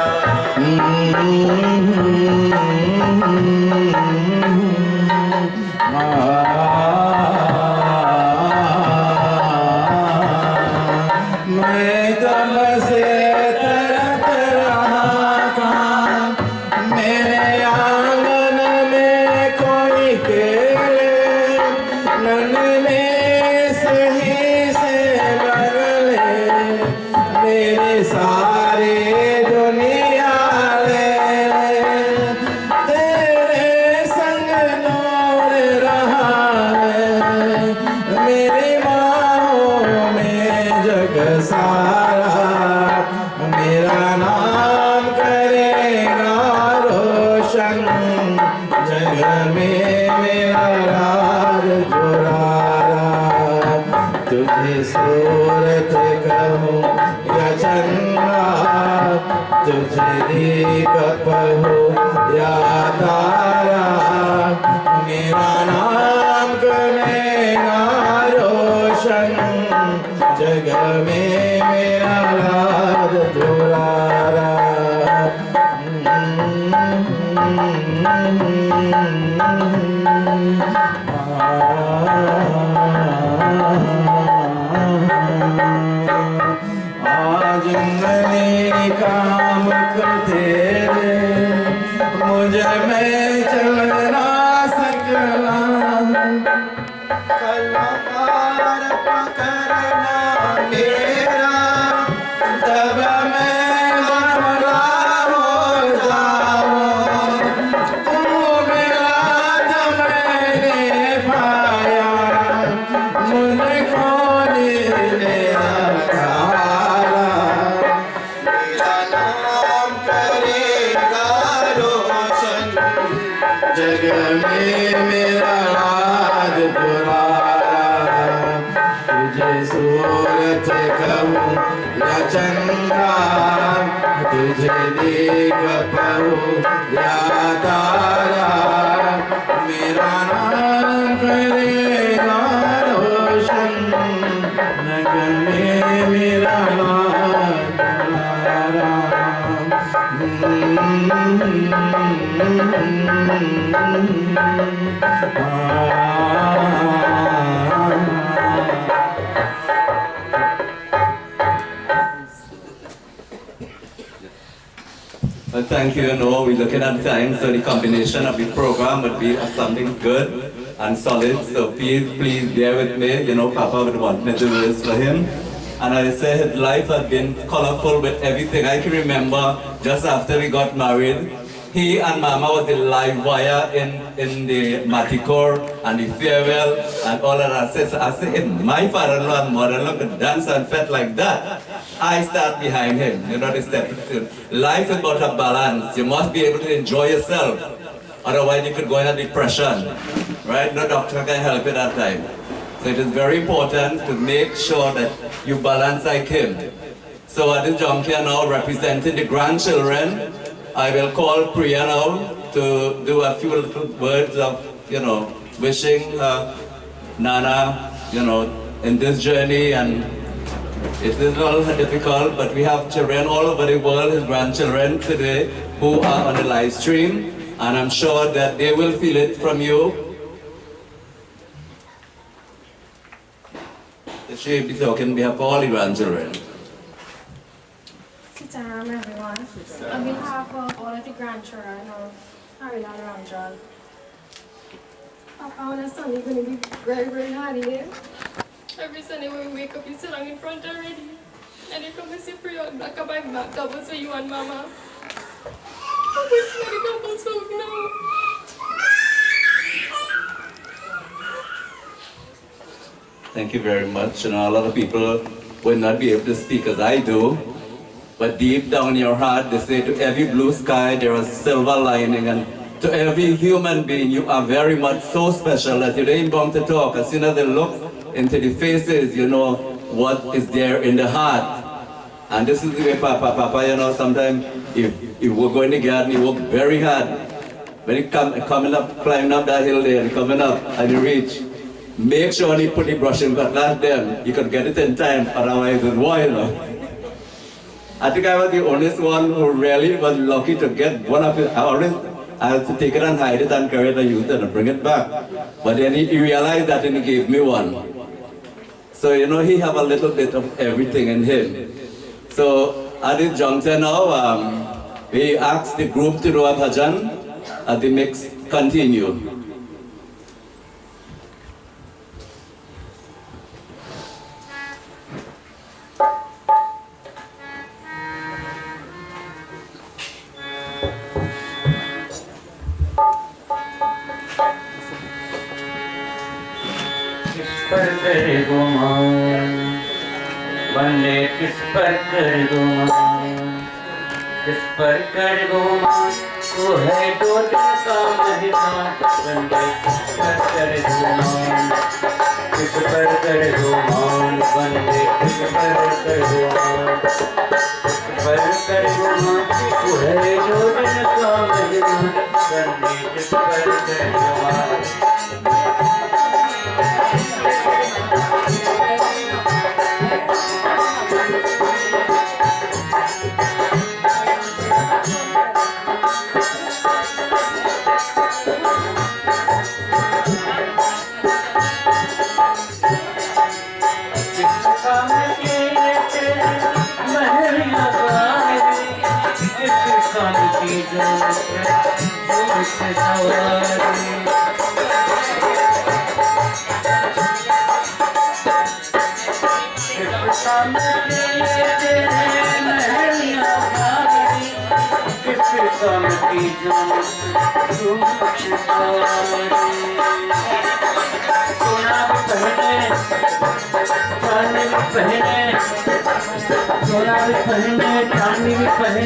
I: मैं तब से तरत रहा था, मेरे आंगन में कोई केले, नन्हे सही से बगले, मेरे सारे दुनिया ले ले, तेरे संग नूर रहा है, मेरी बाहों में जग सारा। चंद्रा तुझे दीपक हो या तारा मेरा नाम करेगा रोशन जग में मेरा लाल दुलारा आज मैंने काम करते मुझे मैं चल ना सकला कलाकार पकड़ना मेरा तब मैं बड़ा हो जाऊं तू मिला तो मैंने पाया मुझे कौन ले आया मेरा नाम करेगा रोशन जग में मेरा राज दुलारा तुझे सूरत कहूँ या चंद्रा तुझे देख पाऊँ या तारा मेरा नाम करेगा रोशन जग में मेरा राज दुलारा
F: Well, thank you. You know, we're looking at time, so the combination of the program would be something good and solid. So please bear with me. You know, Papa would want me to do this for him. And I say his life had been colorful with everything. I can remember just after we got married, he and Mama was the live wire in the Maticor and the farewell and all of that. So I said, if my father-in-law and mother-in-law could dance and fete like that, I start behind him. You know, the step. Life is about a balance. You must be able to enjoy yourself. Otherwise, you could go in a depression. Right? No doctor can help you that time. So it is very important to make sure that you balance like him. So at this juncture now, representing the grandchildren, I will call Priya now to do a few little words of, you know, wishing Nana, you know, in this journey. And it is a little difficult, but we have children all over the world, his grandchildren today, who are on the live stream. And I'm sure that they will feel it from you. She will be talking on behalf of all the grandchildren.
E: Sitaram, everyone. On behalf of all of the grandchildren of HARRILAL RAMJUG, Papa and Sunday going to be very, very hard here. Every Sunday when we wake up, you sit down in front already. And you come and say prayer back up and back doubles for you and Mama. I'm waiting for the doubles hug now.
F: Thank you very much. You know, a lot of people will not be able to speak as I do, but deep down in your heart, they say to every blue sky there is silver lining, and to every human being, you are very much so special that you ain't bound to talk. As soon as they look into the faces, you know what is there in the heart. And this is the way Papa, you know, sometimes if we're going to the garden, you work very hard. When you climbing up that hill there, and coming up and you reach, make sure you put the brush in cutlass there. You can get it in time, otherwise it's wild. You know? I think I was the only one who really was lucky to get one of it. I had to take it and hide it and carry it and use it and bring it back. But then he realized that and he gave me one. So, you know, he have a little bit of everything in him. So, at this juncture now, we asked the group to do a bhajan as the mix continue.
A: पर कर गुमान वंदे किस पर कर गुमान जिस पर कर गुमान वो है दो दिन का मेहमान बंदे पर कर गुमान जिस पर कर गुमान बंदे जिस पर कर गुमान पर कर गुमान वो है दो दिन का मेहमान बंदे जिस पर कर गुमान सोना भी पहने चांदी भी पहने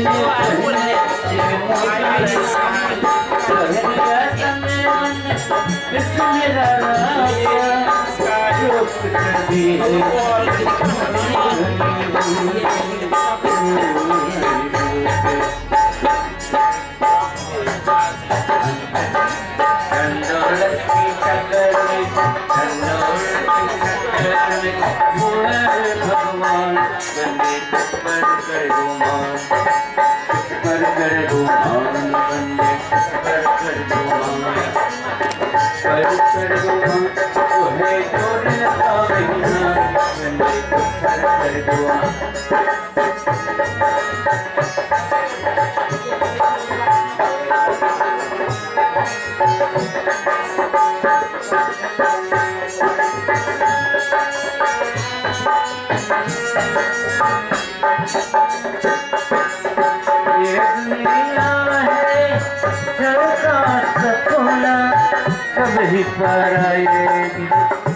A: भगवान बंदे पर कर गुमान पर कर गुमान बंदे पर कर गुमान पर कर गुमान वो है जोड़ने का महीना बंदे पर कर गुमान कभी पर आएगी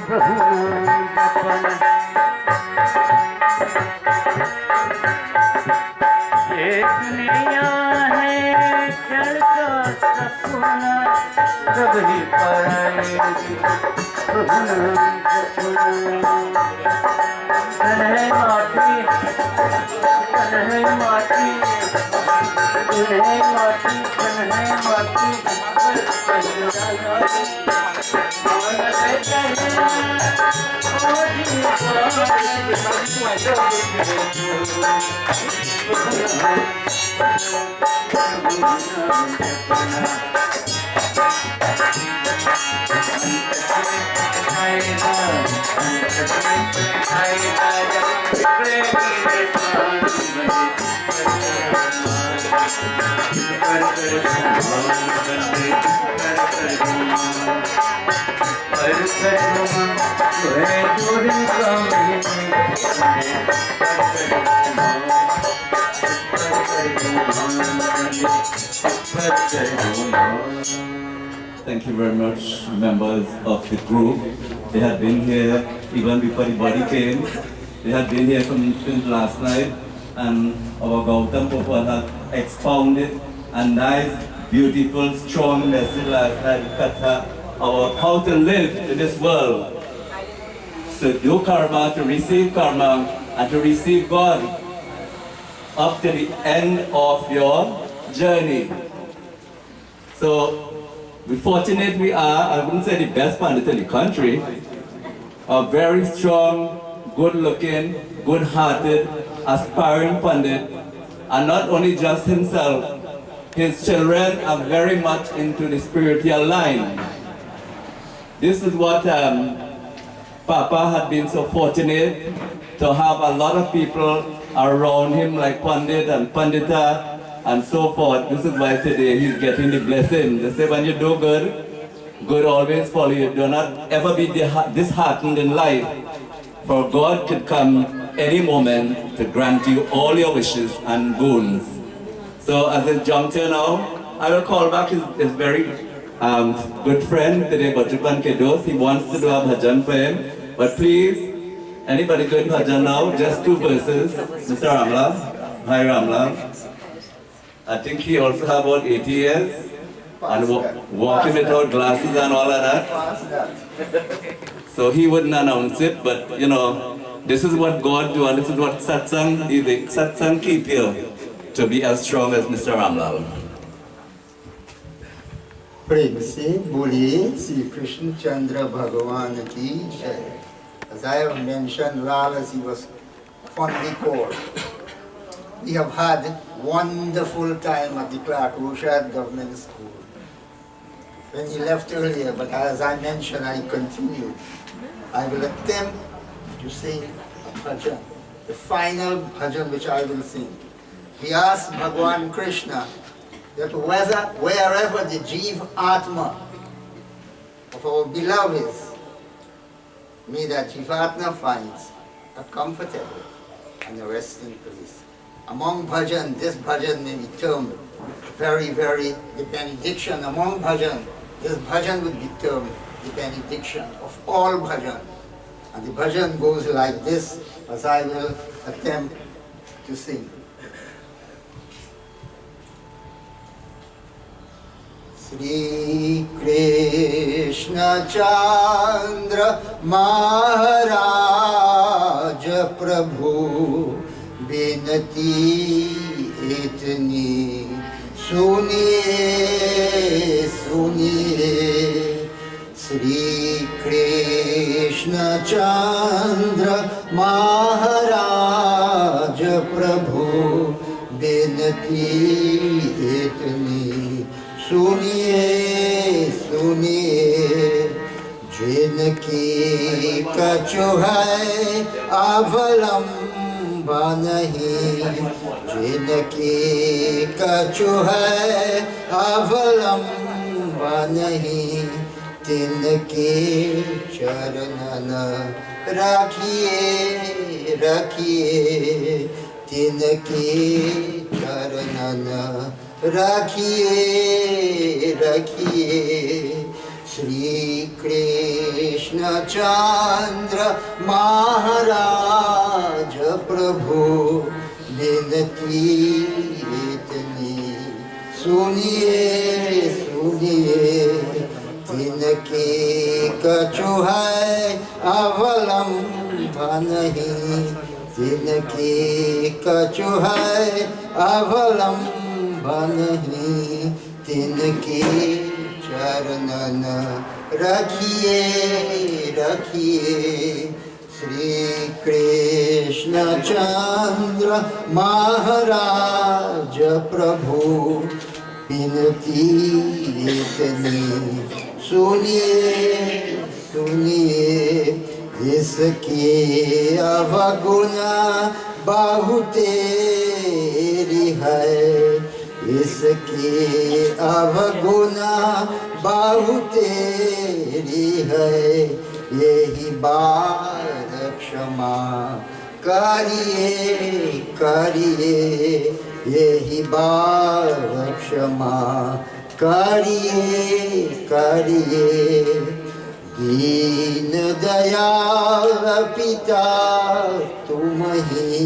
A: प्रभु अपना ये दुनिया है चलता सपना कभी पर आएगी प्रभु अपना तन है माटी तन है माटी तन है माटी तन है माटी
F: Thank you very much, members of the group. They had been here even before the body came. They had been here since last night, and our Gautam Papa had expounded a nice, beautiful, strong message last night, Kata, about how to live in this world. So do karma, to receive karma, and to receive God up to the end of your journey. So, we're fortunate we are, I wouldn't say the best pandit in the country, a very strong, good-looking, good-hearted, aspiring pandit, and not only just himself, his children are very much into the spiritual line. This is what Papa had been so fortunate to have a lot of people around him like Pandit and Pandita and so forth. This is why today he's getting the blessing. They say when you do good, good always follow you. Do not ever be disheartened in life, for God could come any moment to grant you all your wishes and boons. So at this juncture now, I will call back his very good friend today, Bajuban Kedos. He wants to do a bhajan for him. But please, anybody doing bhajan now? Just 2 verses. Mr. Ramlal. Hi Ramlal. I think he also had about 80 years. And walking without glasses and all of that.
B: Past that.
F: So he wouldn't announce it, but you know, this is what God do and this is what satsang is. Satsang keep you to be as strong as Mr. Ramlal.
H: प्रेम से बोलिए श्री कृष्ण चंद्र भगवान की जय. As I have mentioned, Lal, as he was fondly called, we have had wonderful time at the Clarke Road Government School. When he left earlier, but as I mentioned, I continued. I will attempt to sing a bhajan, the final bhajan which I will sing. We ask Bhagwan Krishna that wherever the Jeev Atma of our beloved is, may that Jeev Atma finds a comfortable and a resting place. Among bhajan, this bhajan may be termed very, the benediction among bhajan. This bhajan would be termed the benediction of all bhajan. And the bhajan goes like this, as I will attempt to sing. Shri Krishna Chandra Maharaj Prabhu Binati Itni Suniye Suniye Shri Krishna Chandra Maharaj Prabhu Binati Itni Suniye Suniye Jinki kachu hai avalamban nahi Jinki kachu hai avalamban nahi Tinke charanana rakhiye rakhiye Tinke charanana rakhiye rakhiye Shri Krishna Chandra Maharaj Prabhu Binati Itni Suniye Suniye Tinke kachu hai avalamban nahi Tinke kachu hai avalamban nahi Tinke charanana rakhiye rakhiye Shri Krishna Chandra Maharaj Prabhu Binati Itni Suniye Suniye Iske avaguna bahuteri hai Iske avaguna bahuteri hai Yehi baar kshama kariye kariye Yehi baar kshama kariye kariye Deen Dayal Pita Tumahi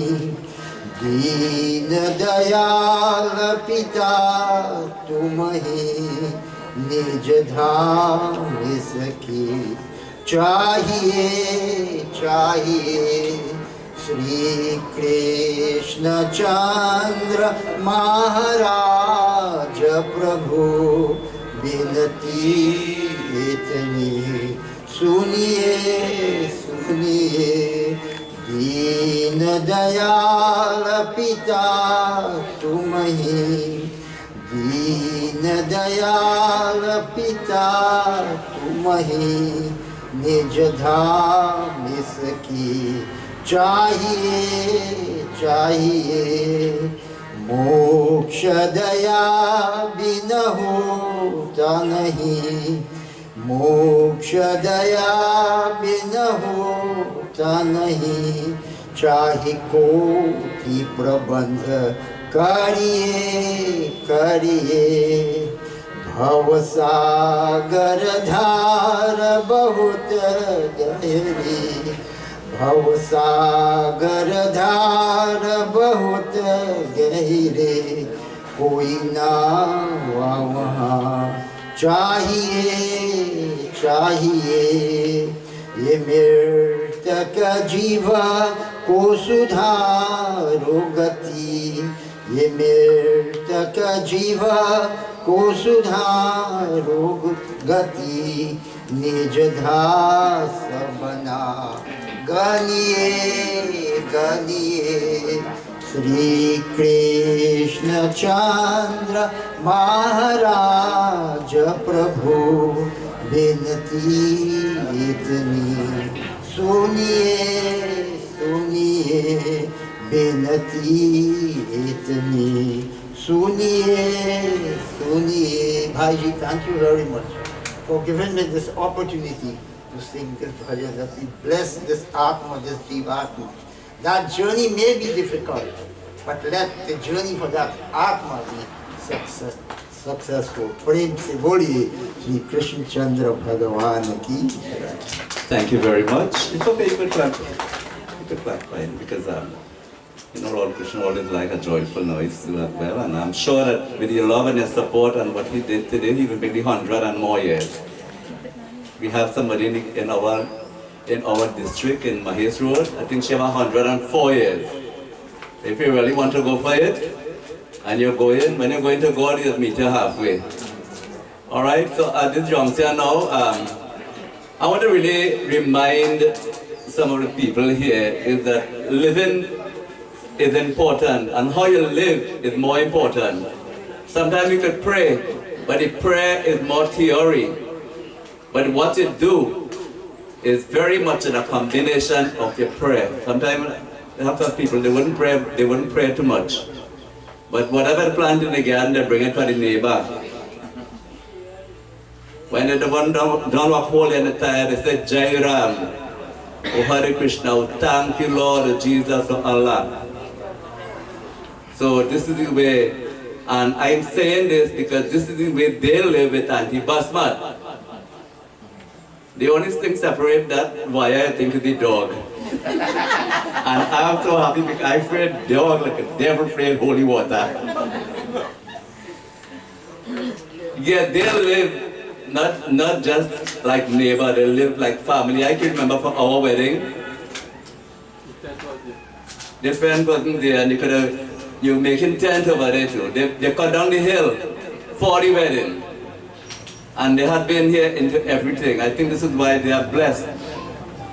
H: Deen Dayal Pita Tumahi Nij Dham Isaki Chahiye Chahiye Shri Krishna Chandra Maharaj Prabhu Binati Itni Suniye Suniye Deen Dayal Pita Tumahi Deen Dayal Pita Tumahi Nij Dham Isaki Chahiye Chahiye Moksha daya bina hota nahi Moksha daya bina hota nahi Chahe koti prabandh kariye kariye Bhav sagar dhara bahut gahri Bhav sagar dhara bahut gahre कोई ना वहाँ चाहिए चाहिए ये मृतक जीवा को सुधारो गति ये मृतक जीवा को सुधारो गति निज दास बना गानिए गानिए श्री कृष्ण चंद्र महाराज प्रभु विनती इतनी सुनिए सुनिए विनती इतनी सुनिए सुनिए भाई जी thank you very much for giving me this opportunity to sing this bhajan that we bless this atma this jivatma. That journey may be difficult, but let the journey for that Atma be successful. Prem se boliye Shri Krishna Chandra Bhagavan ki.
F: Thank you very much. It's okay, you could clap. You could clap fine because Lord Krishna always like a joyful noise too as well, and I'm sure that with your love and your support and what he did today, he will make the 100 and more years. We have somebody in our district in Mahesh Road. I think she has 104 years. If you really want to go for it, and you're going, when you're going to God, you just meet her halfway. Alright, so at this juncture now, I want to really remind some of the people here is that living is important, and how you live is more important. Sometimes you could pray, but the prayer is more theory. But what you do is very much in a combination of your prayer. Sometimes you have some people, they wouldn't pray too much. But whatever plant in the garden, they bring it for the neighbor. When they don't walk holy in the tire, they say, Jai Ram, O Hare Krishna, oh, thank you Lord Jesus, oh Allah. So this is the way, and I'm saying this because this is the way they live with Auntie Basmat. The only thing separate that wire, I think, is the dog. And I'm so happy because I fear dog like a devil afraid holy water. Yeah, they live not just like neighbor, they live like family. I can remember for our wedding, the friend wasn't there and you making tent over there too. They cut down the hill for the wedding. And they had been here into everything. I think this is why they are blessed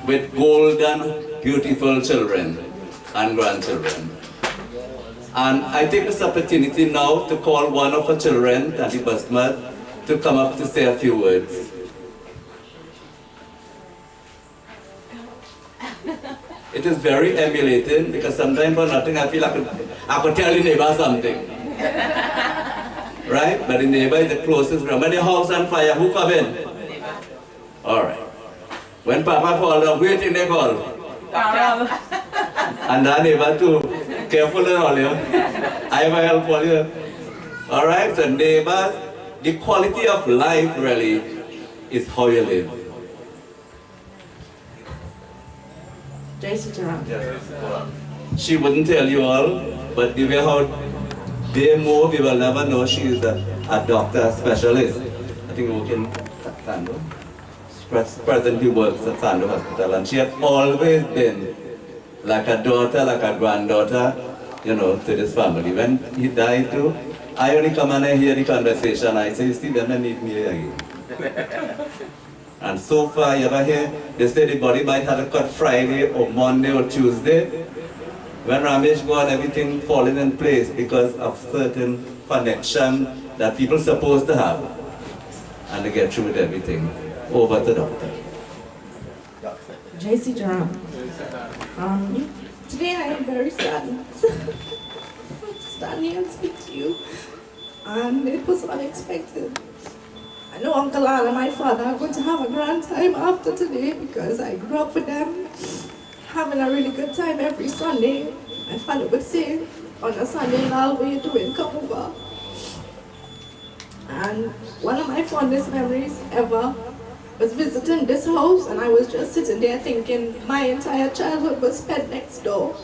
F: with golden, beautiful children and grandchildren. And I take this opportunity now to call one of our children, Tati Basmat, to come up to say a few words. It is very emulating because sometimes for nothing I feel like I could tell the neighbor something. Right? But the neighbor is the closest room. When the house on fire, who come in? Alright. When Papa fall down, who do you think they call? And that neighbor too. Careful and all, you know. I will help all you. Alright, so neighbors, the quality of life really is how you live. She wouldn't tell you all, but the way how they move, we will never know she is a doctor, a specialist. I think we work in Sando. Presently works at Sando Hospital, and she had always been like a daughter, like a granddaughter, you know, to this family. When he died too, I only come and I hear the conversation. I say, you see, them need me again. And so far, you ever hear, they say the body might have a cut Friday or Monday or Tuesday. When Ramesh got everything falling in place because of certain connection that people supposed to have. And they get through with everything. Over to the doctor.
D: JC Durham. Today I am very sad to stand here and speak to you. And it was unexpected. I know Uncle Lal and my father are going to have a grand time after today because I grew up with them, having a really good time every Sunday. My father would say, on a Sunday, Lal, what are you doing? Come over. And one of my fondest memories ever was visiting this house, and I was just sitting there thinking my entire childhood was spent next door.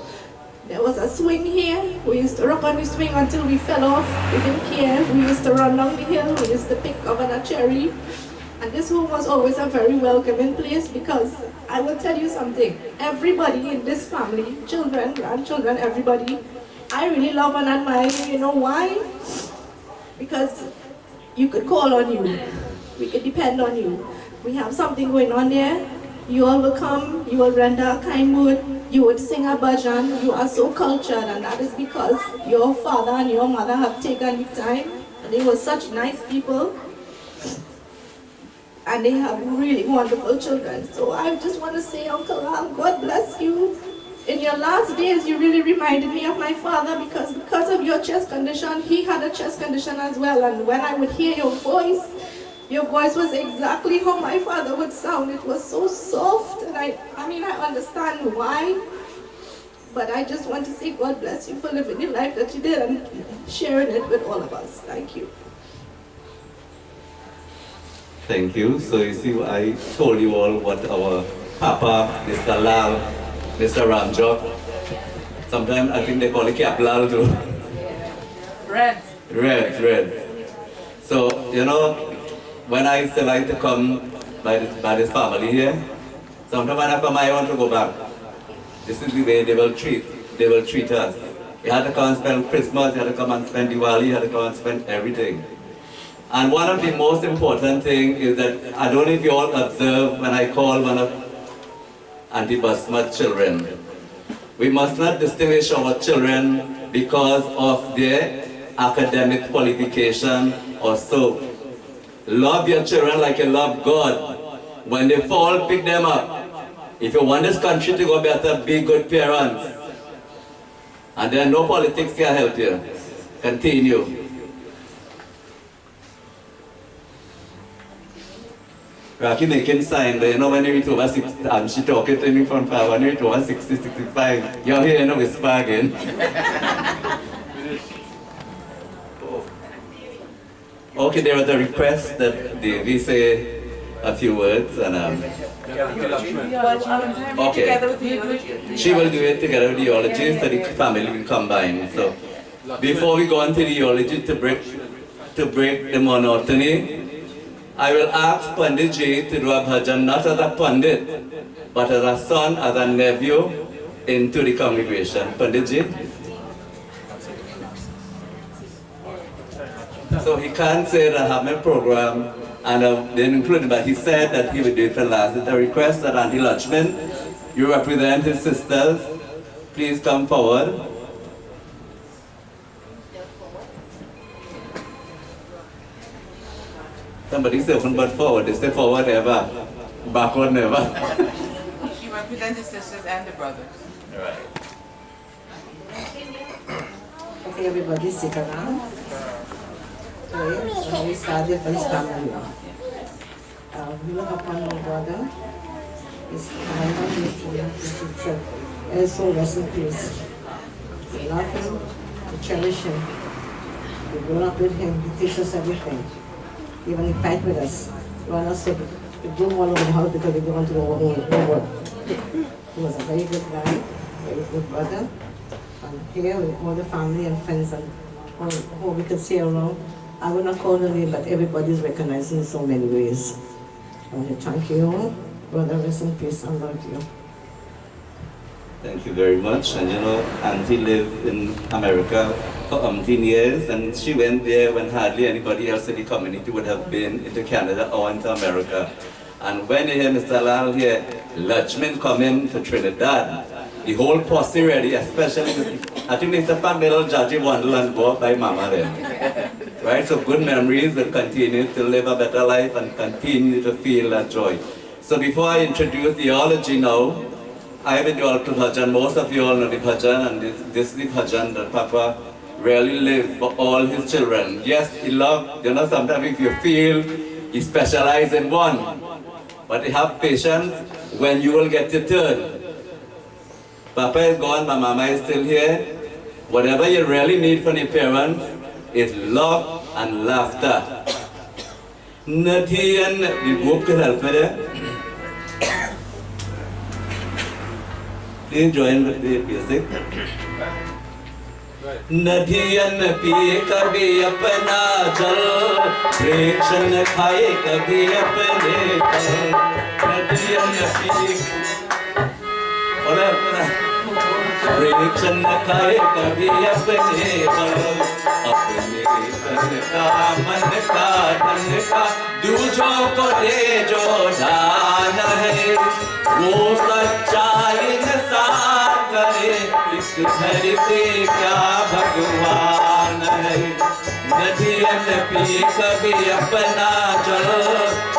D: There was a swing here. We used to rock on the swing until we fell off. We didn't care. We used to run down the hill. We used to pick governor cherry. And this home was always a very welcoming place because I will tell you something. Everybody in this family, children, grandchildren, everybody, I really love and admire you. You know why? Because you could call on you. We could depend on you. We have something going on there. You all will come, you will render a kind word, you would sing a bhajan. You are so cultured, and that is because your father and your mother have taken the time. And they were such nice people. And they have really wonderful children. So I just want to say, Uncle Lal, God bless you. In your last days, you really reminded me of my father because of your chest condition. He had a chest condition as well. And when I would hear your voice was exactly how my father would sound. It was so soft. And I mean, I understand why. But I just want to say God bless you for living the life that you did and sharing it with all of us. Thank you.
F: Thank you. So you see, I told you all what our Papa, Mr. Lal, Mr. Ramjug, sometimes I think they call it Cap Lal too. Red. So, you know, when I used to like to come by this family here, sometimes when I come, I want to go back. This is the way they will treat us. You had to come and spend Christmas, you had to come and spend Diwali, you had to come and spend everything. And one of the most important things is that, I don't know if you all observe when I call one of Auntie Basma's children. We must not distinguish our children because of their academic qualification or so. Love your children like you love God. When they fall, pick them up. If you want this country to go better, be good parents. And there are no politics can help you. Continue. Rocky making sign, but you know when you reach over 60, and she talking to me from far, when you reach over 60, 65, you're hearing a whisper again. Okay, there was a request that we say a few words and okay. She will do it together with the eulogy so the family will combine. So before we go on to the eulogy to break the monotony, I will ask Pandit Ji to do a bhajan not as a Pandit, but as a son, as a nephew into the congregation. Pandit Ji. So he can't say that I have my program and didn't include it, but he said that he would do it for last. It's a request that Auntie Lakshman, you represent his sisters, please come forward. Somebody say but forward, they say forward never, backward never.
J: She represents the sisters and the brothers.
F: Right.
K: Okay, everybody sit around. Okay, we started for his family. We look upon our brother. His soul rest in peace. We love him, we cherish him. We grow up with him, he teaches us everything. Even he fight with us. We want us to do all over the house because we don't want to go work. He was a very good guy, very good brother. And here with all the family and friends and all we can see around. I will not call the name, but everybody is recognized in so many ways. I want to thank you all. Brother, rest in peace. I love you.
F: Thank you very much. And you know, Auntie lived in America for 18 years, and she went there when hardly anybody else in the community would have been into Canada or into America. And when you hear Mr. Lal here, Lakshman coming to Trinidad, the whole posse ready, especially, I think Mr. Pamela Jaji Wonderland bought by Mama there. Right, so good memories will continue to live a better life and continue to feel that joy. So before I introduce the eulogy now, I will do a bhajan. Most of you all know the bhajan, and this is the bhajan that Papa really lived for all his children. Yes, he loved, you know, sometimes if you feel he specialized in one, but have patience when you will get your turn. Papa is gone, my mama is still here. Whatever you really need from your parents is love and laughter. Nathan, the group can help me there. Please join with the music. नदियन पिए कभी अपना जल, प्रेक्षण खाए कभी अपने तल। नदियन पिए प्रेक्षण खाए कभी अपने बल, अपने तन का मन का धन का दूजों को दे जो दान है, वो सच्चा इंसान करे इस धरती क्या भगवान है। नदियन पिए कभी अपना जल,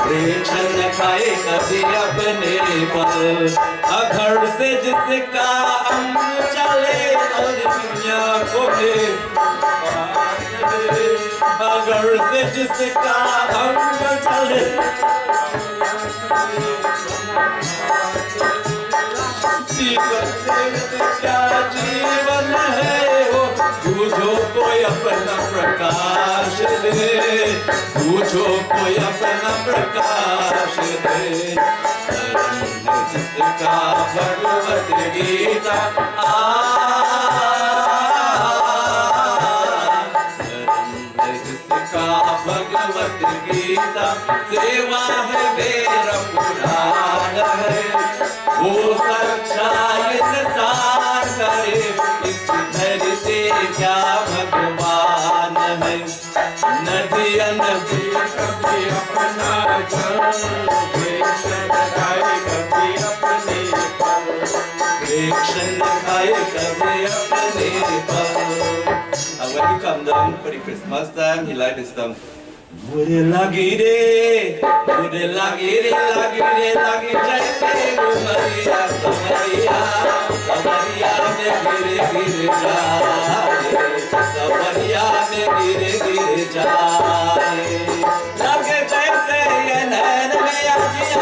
F: प्रेक्षण खाए कभी अपने बल, अघड़ से जिसका अंग चले और दुनिया को दे, अघड़ से जिसका अंग चले क्या जीवन है वो, तुझो कोई अपना प्रकाश दे, तुझो कोई अपना प्रकाश दे। जिसका भगवत गीता जिसका भगवत गीता सेवा है वेद पुराण है, वो सच्चा इंसान करे इस धरती क्या भगवान है। नदियन भी कभी अपना जल, प्रेक्षण खाए कभी अपने पल, प्रेक्षण खाए कभी अपने पल। And when he come down for the Christmas time, he like this song. Mujhe lagi re, mujhe lagi re, lagi jaise umariya, samariya, samariya mein gire gire jaaye, samariya mein gire gire jaaye. Lage jaise ye nain mein ajiya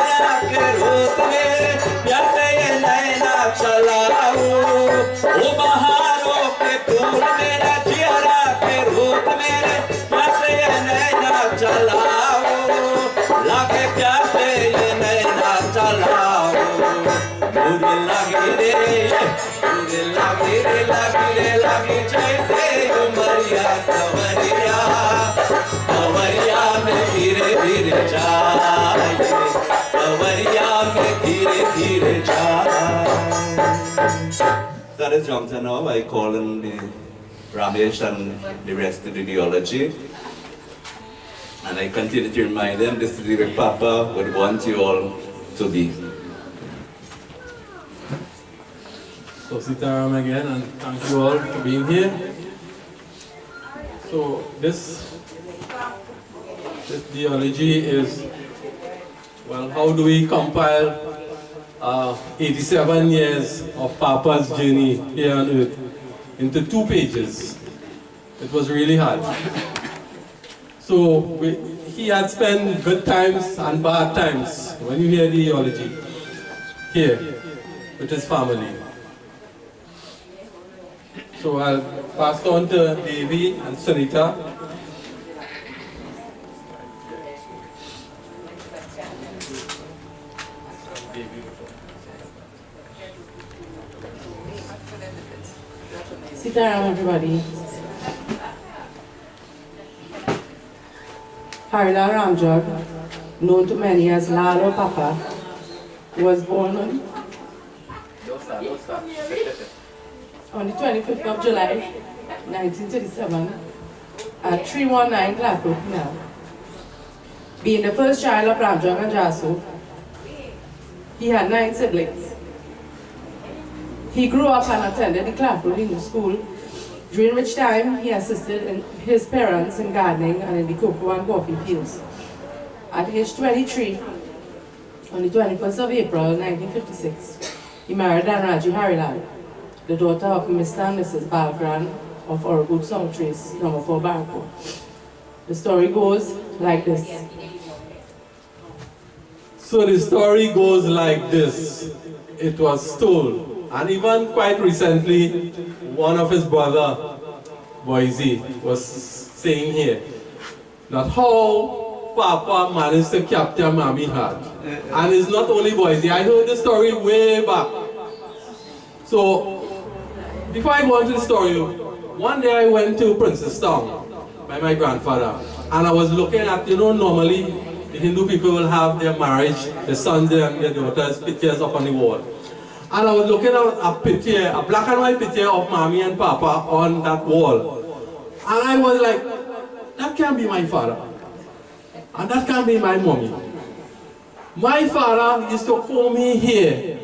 F: ke root mein, jaise ye naina chalao, o baharon ke phool mera jiya ke root mein, jaise ye naina चलाओ, लागे प्यासे ये नैना चलाओ, मुझे लगी रे लगी जैसे उमरिया सवरिया, सवरिया में धीरे धीरे जाए, सवरिया में धीरे धीरे जाए। That is Ramjan now. I call in the Ramesh and the rest of the theology. And I continue to remind them this is the way Papa would want you all to be.
C: So Sitaram again, and thank you all for being here. So this theology is, well, how do we compile 87 years of Papa's journey here on earth into 2 pages? It was really hard. So he had spent good times and bad times when you hear the theology here with his family. So I'll pass on to Devi and Sunita.
K: Sit down, everybody. HARRILAL RAMJUG, known to many as LAL or Papa, was born on the 25th of July, 1937, at 319 Clarke Road Penal. Being the first child of Ramjug and Jasu, he had 9 siblings. He grew up and attended the Clarke Road Hindu School, during which time he assisted his parents in gardening and in the cocoa and coffee fields. At age 23, on the 21st of April 1956, he married Dhanraji HARRILAL, the daughter of Mr. and Mrs. Balgran of Orwood Songtrace, number 4 Barco. The story goes like this.
C: So the story goes like this. It was told, and even quite recently, one of his brother, Boise, was saying here, that how Papa managed to capture Mommy heart. And it's not only Boise, I heard the story way back. So, before I go into the story, one day I went to Princestown by my grandfather, and I was looking at, normally the Hindu people will have their marriage, the sons and their daughters' pictures up on the wall. And I was looking at a picture, a black and white picture of Mommy and Papa on that wall. And I was like, that can't be my father. And that can't be my mommy. My father used to call me here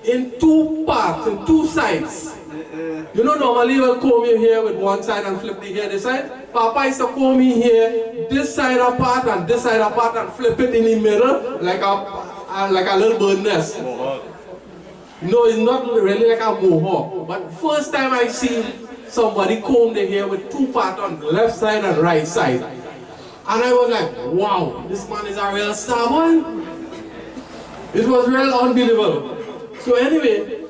C: in two parts, in two sides. Normally he will comb you here with one side and flip the hair this side. Papa used to comb me here, this side apart and this side apart, and flip it in the middle like a little bird nest. No, it's not really like a mohawk. But first time I see somebody comb their hair with two parts on the left side and right side. And I was like, wow, this man is a real star, boy. It was real unbelievable. So anyway,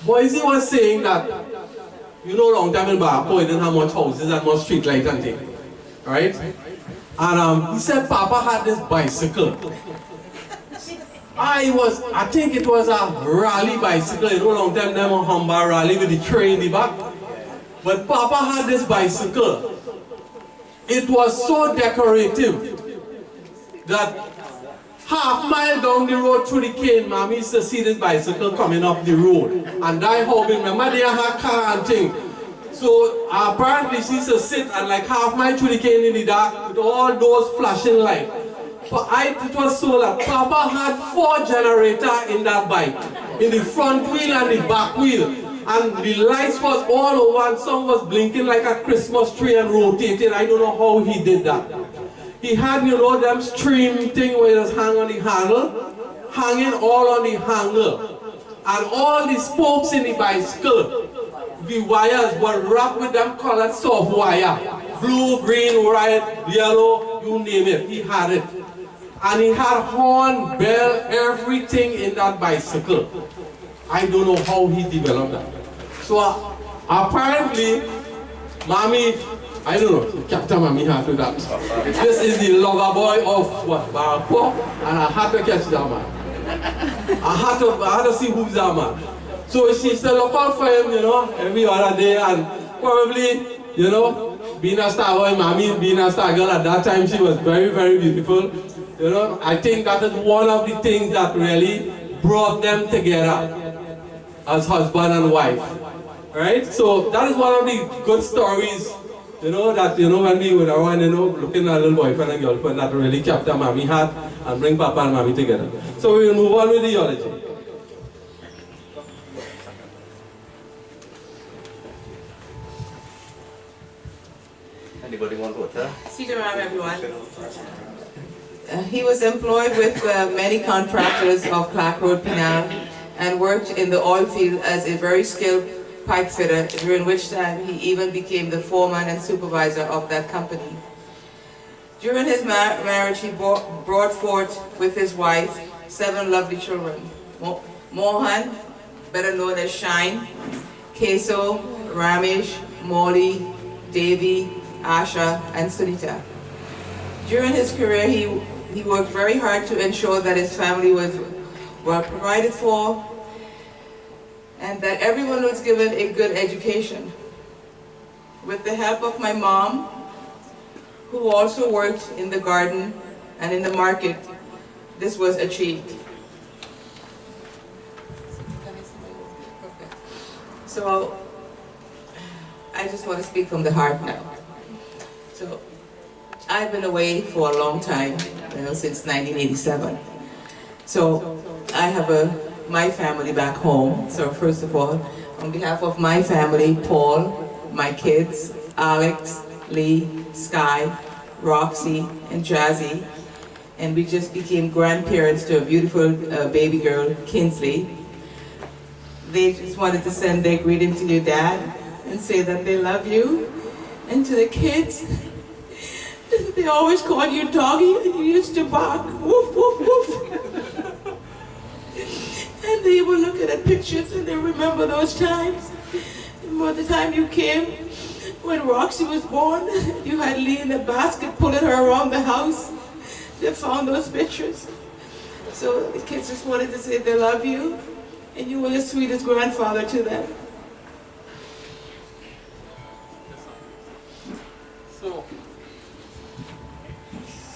C: Boise was saying that, long time in Barco, he didn't have much houses and much street light and things. Right? And he said Papa had this bicycle. I think it was a rally bicycle, long time them a Humber rally with the tray in the back. But Papa had this bicycle. It was so decorative that half-mile down the road through the cane, Mommy used to see this bicycle coming up the road. And I hope, remember they had car and thing. So apparently she used to sit and like half-mile through the cane in the dark with all those flashing lights. But it was so that Papa had 4 generators in that bike. In the front wheel and the back wheel. And the lights was all over and some was blinking like a Christmas tree and rotating. I don't know how he did that. He had, them stream thing where it was hang on the handle, hanging all on the handle. And all the spokes in the bicycle, the wires were wrapped with them colored soft wire. Blue, green, red, yellow, you name it, he had it. And he had horn, bell, everything in that bicycle. I don't know how he developed that. So apparently, Mommy, I don't know, Captain Mommy had to that. This is the lover boy of what, Barco, and I had to catch that man. I had to see who's that man. So she used to look out for him, every other day, and probably, being a star boy, Mommy being a star girl at that time, she was very, very beautiful. I think that is one of the things that really brought them together as husband and wife. Right? So that is one of the good stories, that when we were around, looking at a little boyfriend and girlfriend that really Captain Mommy had and bring Papa and Mommy together. So we will move on with the eulogy.
F: Anybody want water?
J: Sit around, everyone. He was employed with many contractors of Clarke Road Penal and worked in the oil field as a very skilled pipe fitter, during which time he even became the foreman and supervisor of that company. During his marriage, he brought forth with his wife 7 lovely children. Mohan, better known as Shine, Keso, Ramesh, Molly, Devi, Asha, and Sunita. During his career, he worked very hard to ensure that his family was well provided for and that everyone was given a good education. With the help of my mom, who also worked in the garden and in the market, this was achieved. So, I just want to speak from the heart now. So, I've been away for a long time, since 1987. So, I have my family back home. So first of all, on behalf of my family, Paul, my kids, Alex, Lee, Sky, Roxy, and Jazzy, and we just became grandparents to a beautiful baby girl, Kinsley. They just wanted to send their greeting to your dad and say that they love you. And to the kids, they always call you doggy and you used to bark, woof, woof, woof. And they will look at the pictures and they remember those times. Remember the time you came when Roxy was born, you had Lee in a basket pulling her around the house. They found those pictures. So the kids just wanted to say they love you and you were the sweetest grandfather to them.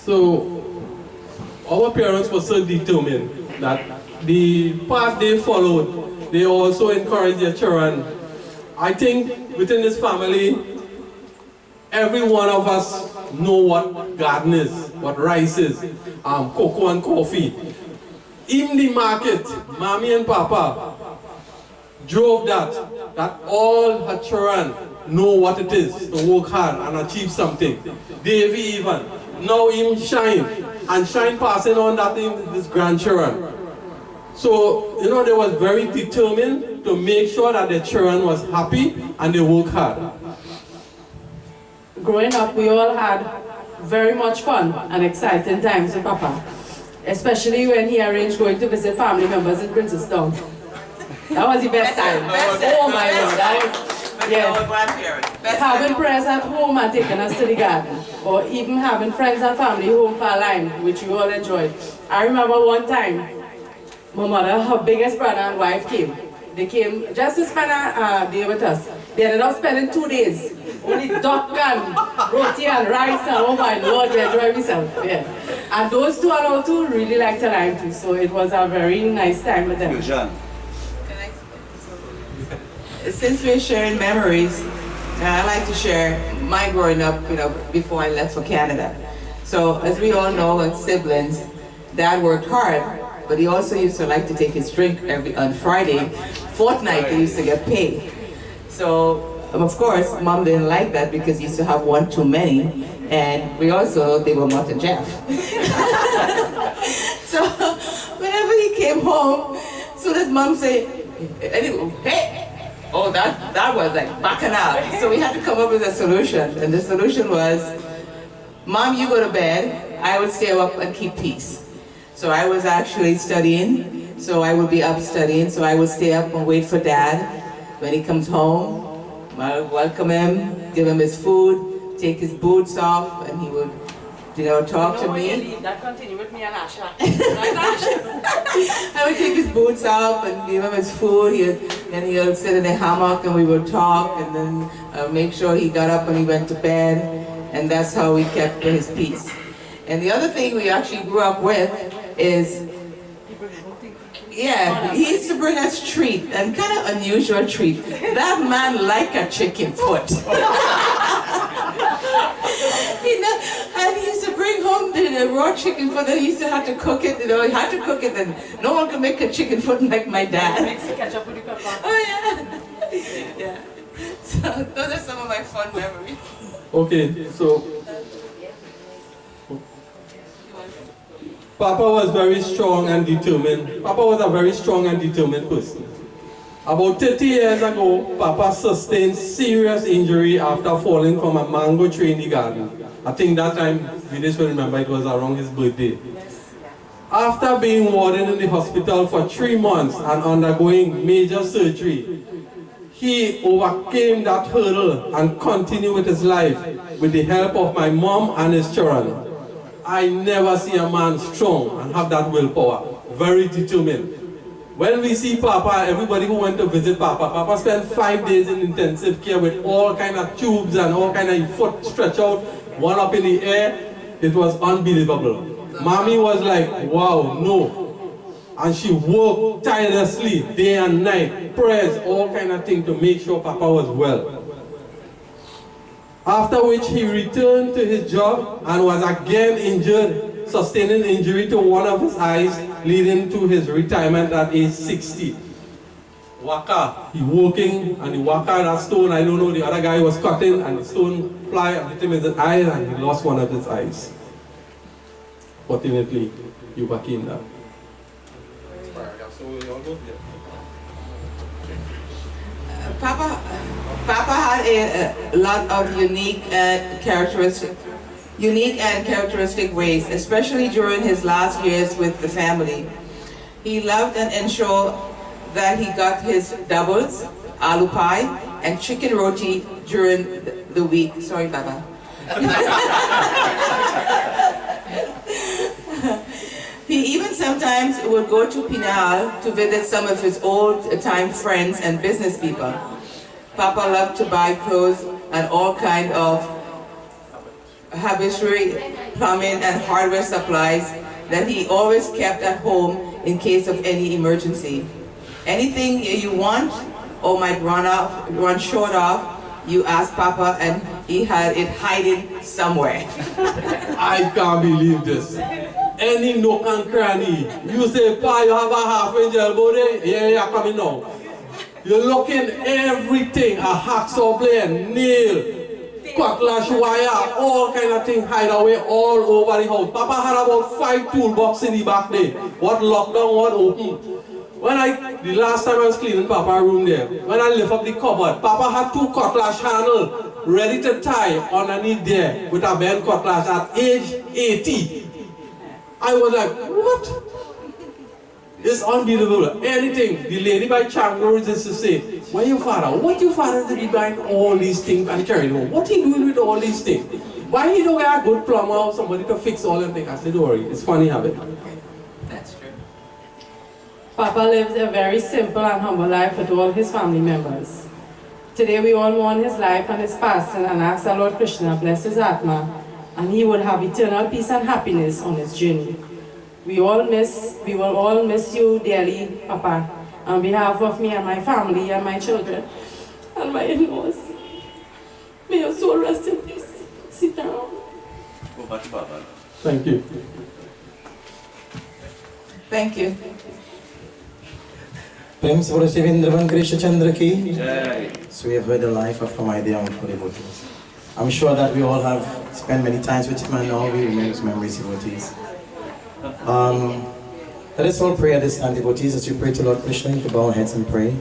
C: So our parents were so determined that the path they followed, they also encouraged their children. I think within this family, every one of us know what garden is, what rice is, cocoa and coffee. In the market, Mommy and Papa drove that all her children know what it is to work hard and achieve something. Davy even, now him Shine, and Shine passing on that to his grandchildren. So, you know, they was very determined to make sure that their children was happy and they work hard.
L: Growing up, we all had very much fun and exciting times with Papa, especially when he arranged going to visit family members in Princestown. That was the best time. Oh my God, that was, yes. Having prayers at home and taking us to the garden, or even having friends and family home for a line, which we all enjoyed. I remember one time, my mother, her biggest brother and wife came. They came just to spend a day with us. They ended up spending 2 days. Only duck and roti and rice and oh my Lord, we enjoyed myself. Yeah. And those two and all two really liked the line too. So it was a very nice time with them.
J: Since we're sharing memories, I like to share my growing up, before I left for Canada. So as we all know, as siblings, Dad worked hard, but he also used to like to take his drink on Friday. Fortnight, he used to get paid. So, of course, Mom didn't like that because he used to have one too many, and we also, they were Mutt and Jeff. So, whenever he came home, soon as Mom said, hey, oh, that was like bacchanal. So we had to come up with a solution, and the solution was, Mom, you go to bed, I would stay up and keep peace. So I was actually studying, so I would be up studying, so I would stay up and wait for Dad. When he comes home, I'll welcome him, give him his food, take his boots off, and he would, talk to me.
L: That continued with me and Asha.
J: I would take his boots off and give him his food. Then he'll sit in a hammock and we would talk, and then make sure he got up and he went to bed, and that's how we kept his peace. And the other thing we actually grew up with is, he used to bring us treat, and kind of unusual treat. That man liked a chicken foot. And he used to bring home the raw chicken foot, and he used to have to cook it, he had to cook it, and no one could make a chicken foot like my dad. Oh yeah. So those are some of my fun memories.
C: Okay, so Papa was very strong and determined. Papa was a very strong and determined person. About 30 years ago, Papa sustained serious injury after falling from a mango tree in the garden. I think that time, we just remember it was around his birthday. After being warded in the hospital for 3 months and undergoing major surgery, he overcame that hurdle and continued with his life with the help of my mom and his children. I never see a man strong and have that willpower, very determined. When we see Papa, everybody who went to visit Papa spent 5 days in intensive care with all kind of tubes and all kind of foot stretch out, one up in the air. It was unbelievable. Mommy was like, wow, no. And she worked tirelessly, day and night, prayers, all kind of things to make sure Papa was well. After which he returned to his job and was again injured, sustaining injury to one of his eyes, leading to his retirement at age 60. Waka, he working, and he waka that stone, I don't know, the other guy was cutting, and the stone fly and hit him in his eye, and he lost one of his eyes. Fortunately, he overcame that.
J: Papa had a lot of unique and characteristic ways, especially during his last years with the family. He loved and ensured that he got his doubles, aloo pie, and chicken roti during the week. Sorry, Papa. He even sometimes would go to Penal to visit some of his old-time friends and business people. Papa loved to buy clothes and all kind of habituary plumbing and hardware supplies that he always kept at home in case of any emergency. Anything you want or might run short of, you ask Papa and he had it hiding somewhere.
C: I can't believe this. Any nook and cranny, you say, Pa, you have a half-inch elbow there? Yeah, coming now. You're looking everything, a hacksaw blade, nail, cutlass wire, all kind of things hide away all over the house. Papa had about 5 toolboxes in the back there. What lockdown, what open. The last time I was cleaning Papa's room there, when I lift up the cupboard, Papa had 2 cutlass handles ready to tie underneath there with a bent cutlass at age 80. I was like, what? It's unbelievable. Anything. The lady by Chango used to say, where your father? What your father to be buying all these things and carrying home? What he doing with all these things? Why he don't get a good plumber or somebody to fix all them things? I said, don't worry, it's funny habit.
J: That's true.
L: Papa lived a very simple and humble life with all his family members. Today we all mourn his life and his passing and ask our Lord Krishna bless his Atma, and he would have eternal peace and happiness on his journey. We will all miss you dearly, Papa, on behalf of me and my family and my children and my in-laws. May your soul rest in peace. Sit down.
F: Go back to Baba.
C: Thank you.
J: Thank you.
G: प्रेम से बोलो शिवेंद्रवन कृष्ण चंद्र की
F: Jai.
G: So we have heard the life of my dear uncle devotees. I'm sure that we all have spent many times with him and all we remember his memories, devotees. Let us all pray at this time, devotees, as we pray to Lord Krishna. You can bow our heads and pray.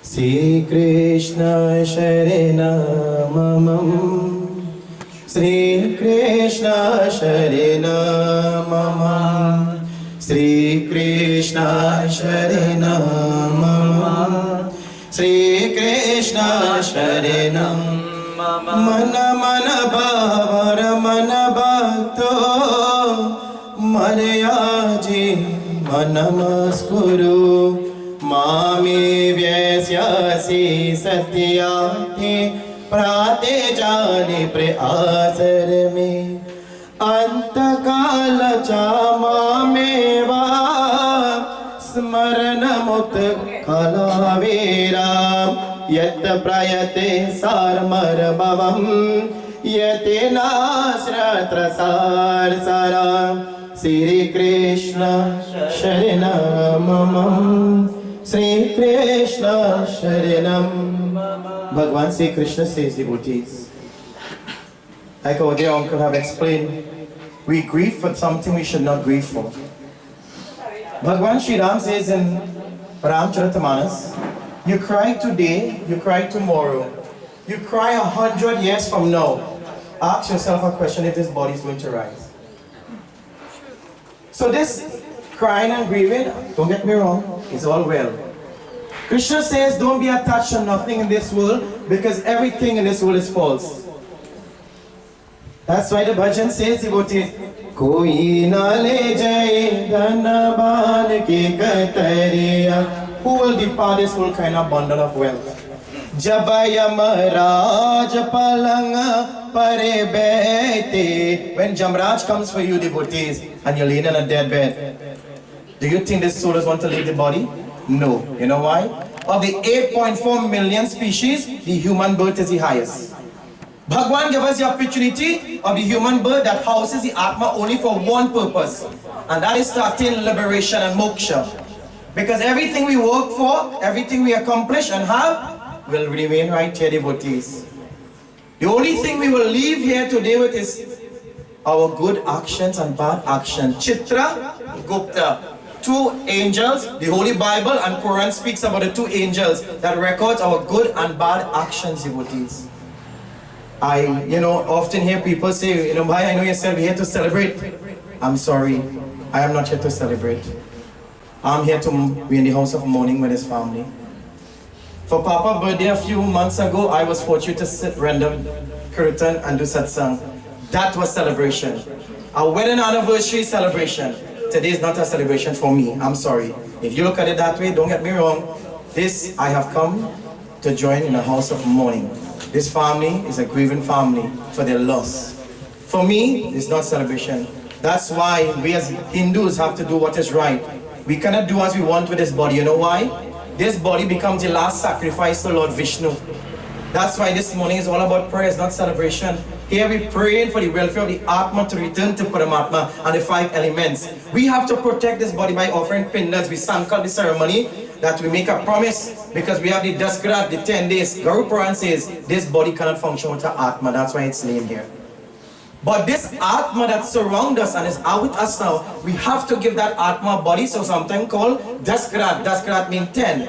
G: Sri Krishna Sharanamam, Sri Krishna Sharanamam, Sri Krishna Sharanamam, Sri Krishna Sharanam. Mana mana bhavara mana bhakto Maryaji manamaskuru Mami vyasyasi satyati Prate jani prasar me Antakala chamameva Smarana mukta kalavera Yat prayate sarmar bhavam Yate nasratra sara Sri Krishna Sharanamam Sri Krishna Sharanam. Bhagavan Sri Krishna says, devotees, like our dear uncle have explained, we grieve for something we should not grieve for. Bhagavan Sri Ram says in Ramcharitamanas, you cry today, you cry tomorrow, you cry 100 years from now. Ask yourself a question if this body is going to rise. So this crying and grieving, don't get me wrong, it's all well. Krishna says don't be attached to nothing in this world because everything in this world is false. That's why the bhajan says, devotees, Koi na le jaye dhanaban ki katariya. Who will depart this whole kind of bundle of wealth? Jabayam Raj Palanga Pare Bete. When Jamraj comes for you, devotees, and you're laying on a deathbed, do you think the souls want to leave the body? No. You know why? Of the 8.4 million species, the human bird is the highest. Bhagwan gave us the opportunity of the human bird that houses the Atma only for one purpose, and that is to attain liberation and moksha. Because everything we work for, everything we accomplish and have, will remain right here, devotees. The only thing we will leave here today with is our good actions and bad actions. Chitra, Gupta. 2 angels, the Holy Bible and Quran speaks about the 2 angels that records our good and bad actions, devotees. I often hear people say, Bhai, I know you said we're here to celebrate. I'm sorry, I am not here to celebrate. I'm here to be in the house of mourning with his family. For Papa's birthday a few months ago, I was fortunate to render kirtan and do satsang. That was celebration. A wedding anniversary celebration. Today is not a celebration for me, I'm sorry. If you look at it that way, don't get me wrong. This, I have come to join in a house of mourning. This family is a grieving family for their loss. For me, it's not celebration. That's why we as Hindus have to do what is right. We cannot do as we want with this body. You know why? This body becomes the last sacrifice to Lord Vishnu. That's why this morning is all about prayer, it's not celebration. Here we praying for the welfare of the Atma to return to Paramatma and the 5 elements. We have to protect this body by offering pindans. We sankal the ceremony that we make a promise because we have the Dasgrat, the 10 days. Garu Puran says this body cannot function without Atma. That's why it's named here. But this Atma that surrounds us and is out with us now, we have to give that Atma body so something called Dasgrat. Dasgrat means 10.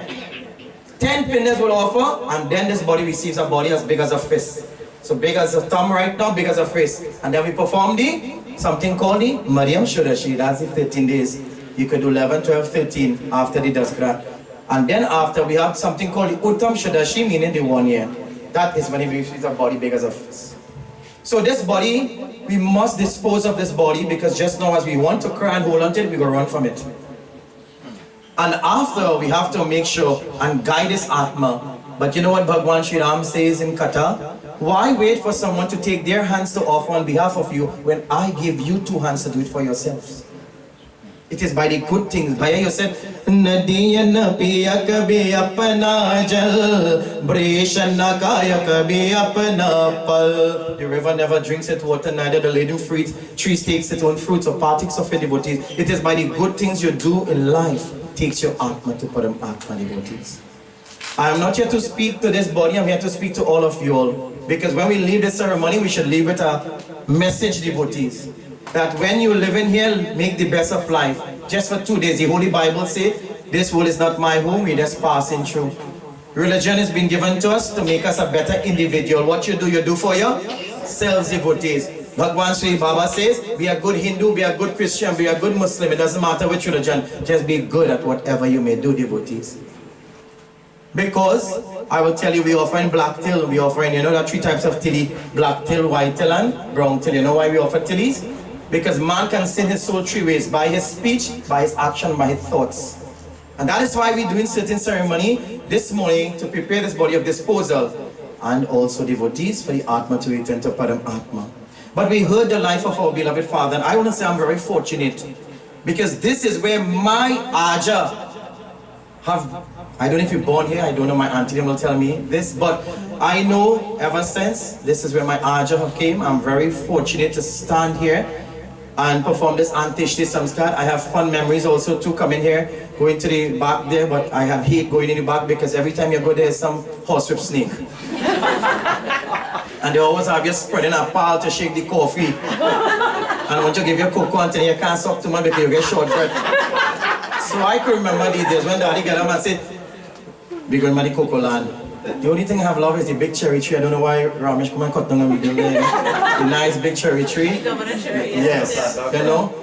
G: 10 pindans will offer, and then this body receives a body as big as a fist. So big as a thumb right now, big as a fist. And then we perform something called the Maryam Shudashi. That's the 13 days. You could do 11, 12, 13 after the Dasgrat. And then after we have something called the Uttam Shudashi, meaning the 1 year. That is when it receives a body big as a fist. So this body, we must dispose of this body because just now as we want to cry and hold on to it, we go run from it. And after, we have to make sure and guide this Atma. But you know what Bhagwan Sri Ram says in Katha? Why wait for someone to take their hands to offer on behalf of you when I give you 2 hands to do it for yourselves? It is by the good things. Bhaiya, you said, Nadiyan piya kabhi apna jal, Breshan kaya kabhi apna pal. The river never drinks its water, neither the laden trees takes its own fruits or partakes of it, devotees. It is by the good things you do in life takes your Atma to Param Atma, devotees. I am not here to speak to this body, I'm here to speak to all of you all. Because when we leave this ceremony, we should leave with a message, devotees. That when you live in here, make the best of life. Just for 2 days, the Holy Bible says, this world is not my home, we're just passing through. Religion has been given to us to make us a better individual. What you do for yourselves, devotees. Bhagwan Sri Baba says, be a good Hindu, be a good Christian, be a good Muslim. It doesn't matter which religion. Just be good at whatever you may do, devotees. Because, I will tell you, we offer in black till. We offer in, you know, there are 3 types of tilly. Black till, white till, and brown till. You know why we offer tillies? Because man can sin his soul 3 ways. By his speech, by his action, by his thoughts. And that is why we're doing certain ceremony this morning to prepare this body of disposal. And also devotees for the Atma to return to Param Atma. But we heard the life of our beloved father, and I want to say I'm very fortunate because this is where my Aja have, I don't know if you're born here, I don't know, my auntie will tell me this, but I know ever since this is where my Aja have came. I'm very fortunate to stand here and perform this Antishti Samskar. I have fun memories also to come in here, going to the back there, but I have hate going in the back because every time you go there, some horsewhip snake. And they always have you spreading a pile to shake the coffee. And once you give your cocoa until you can't stop too much because you get short breath. So I can remember these days when Daddy got up and said, we're going to the cocoa land. The only thing I have love is the big cherry tree. I don't know why Ramesh come and cut down the middle there. The nice big cherry tree. Yes, you know.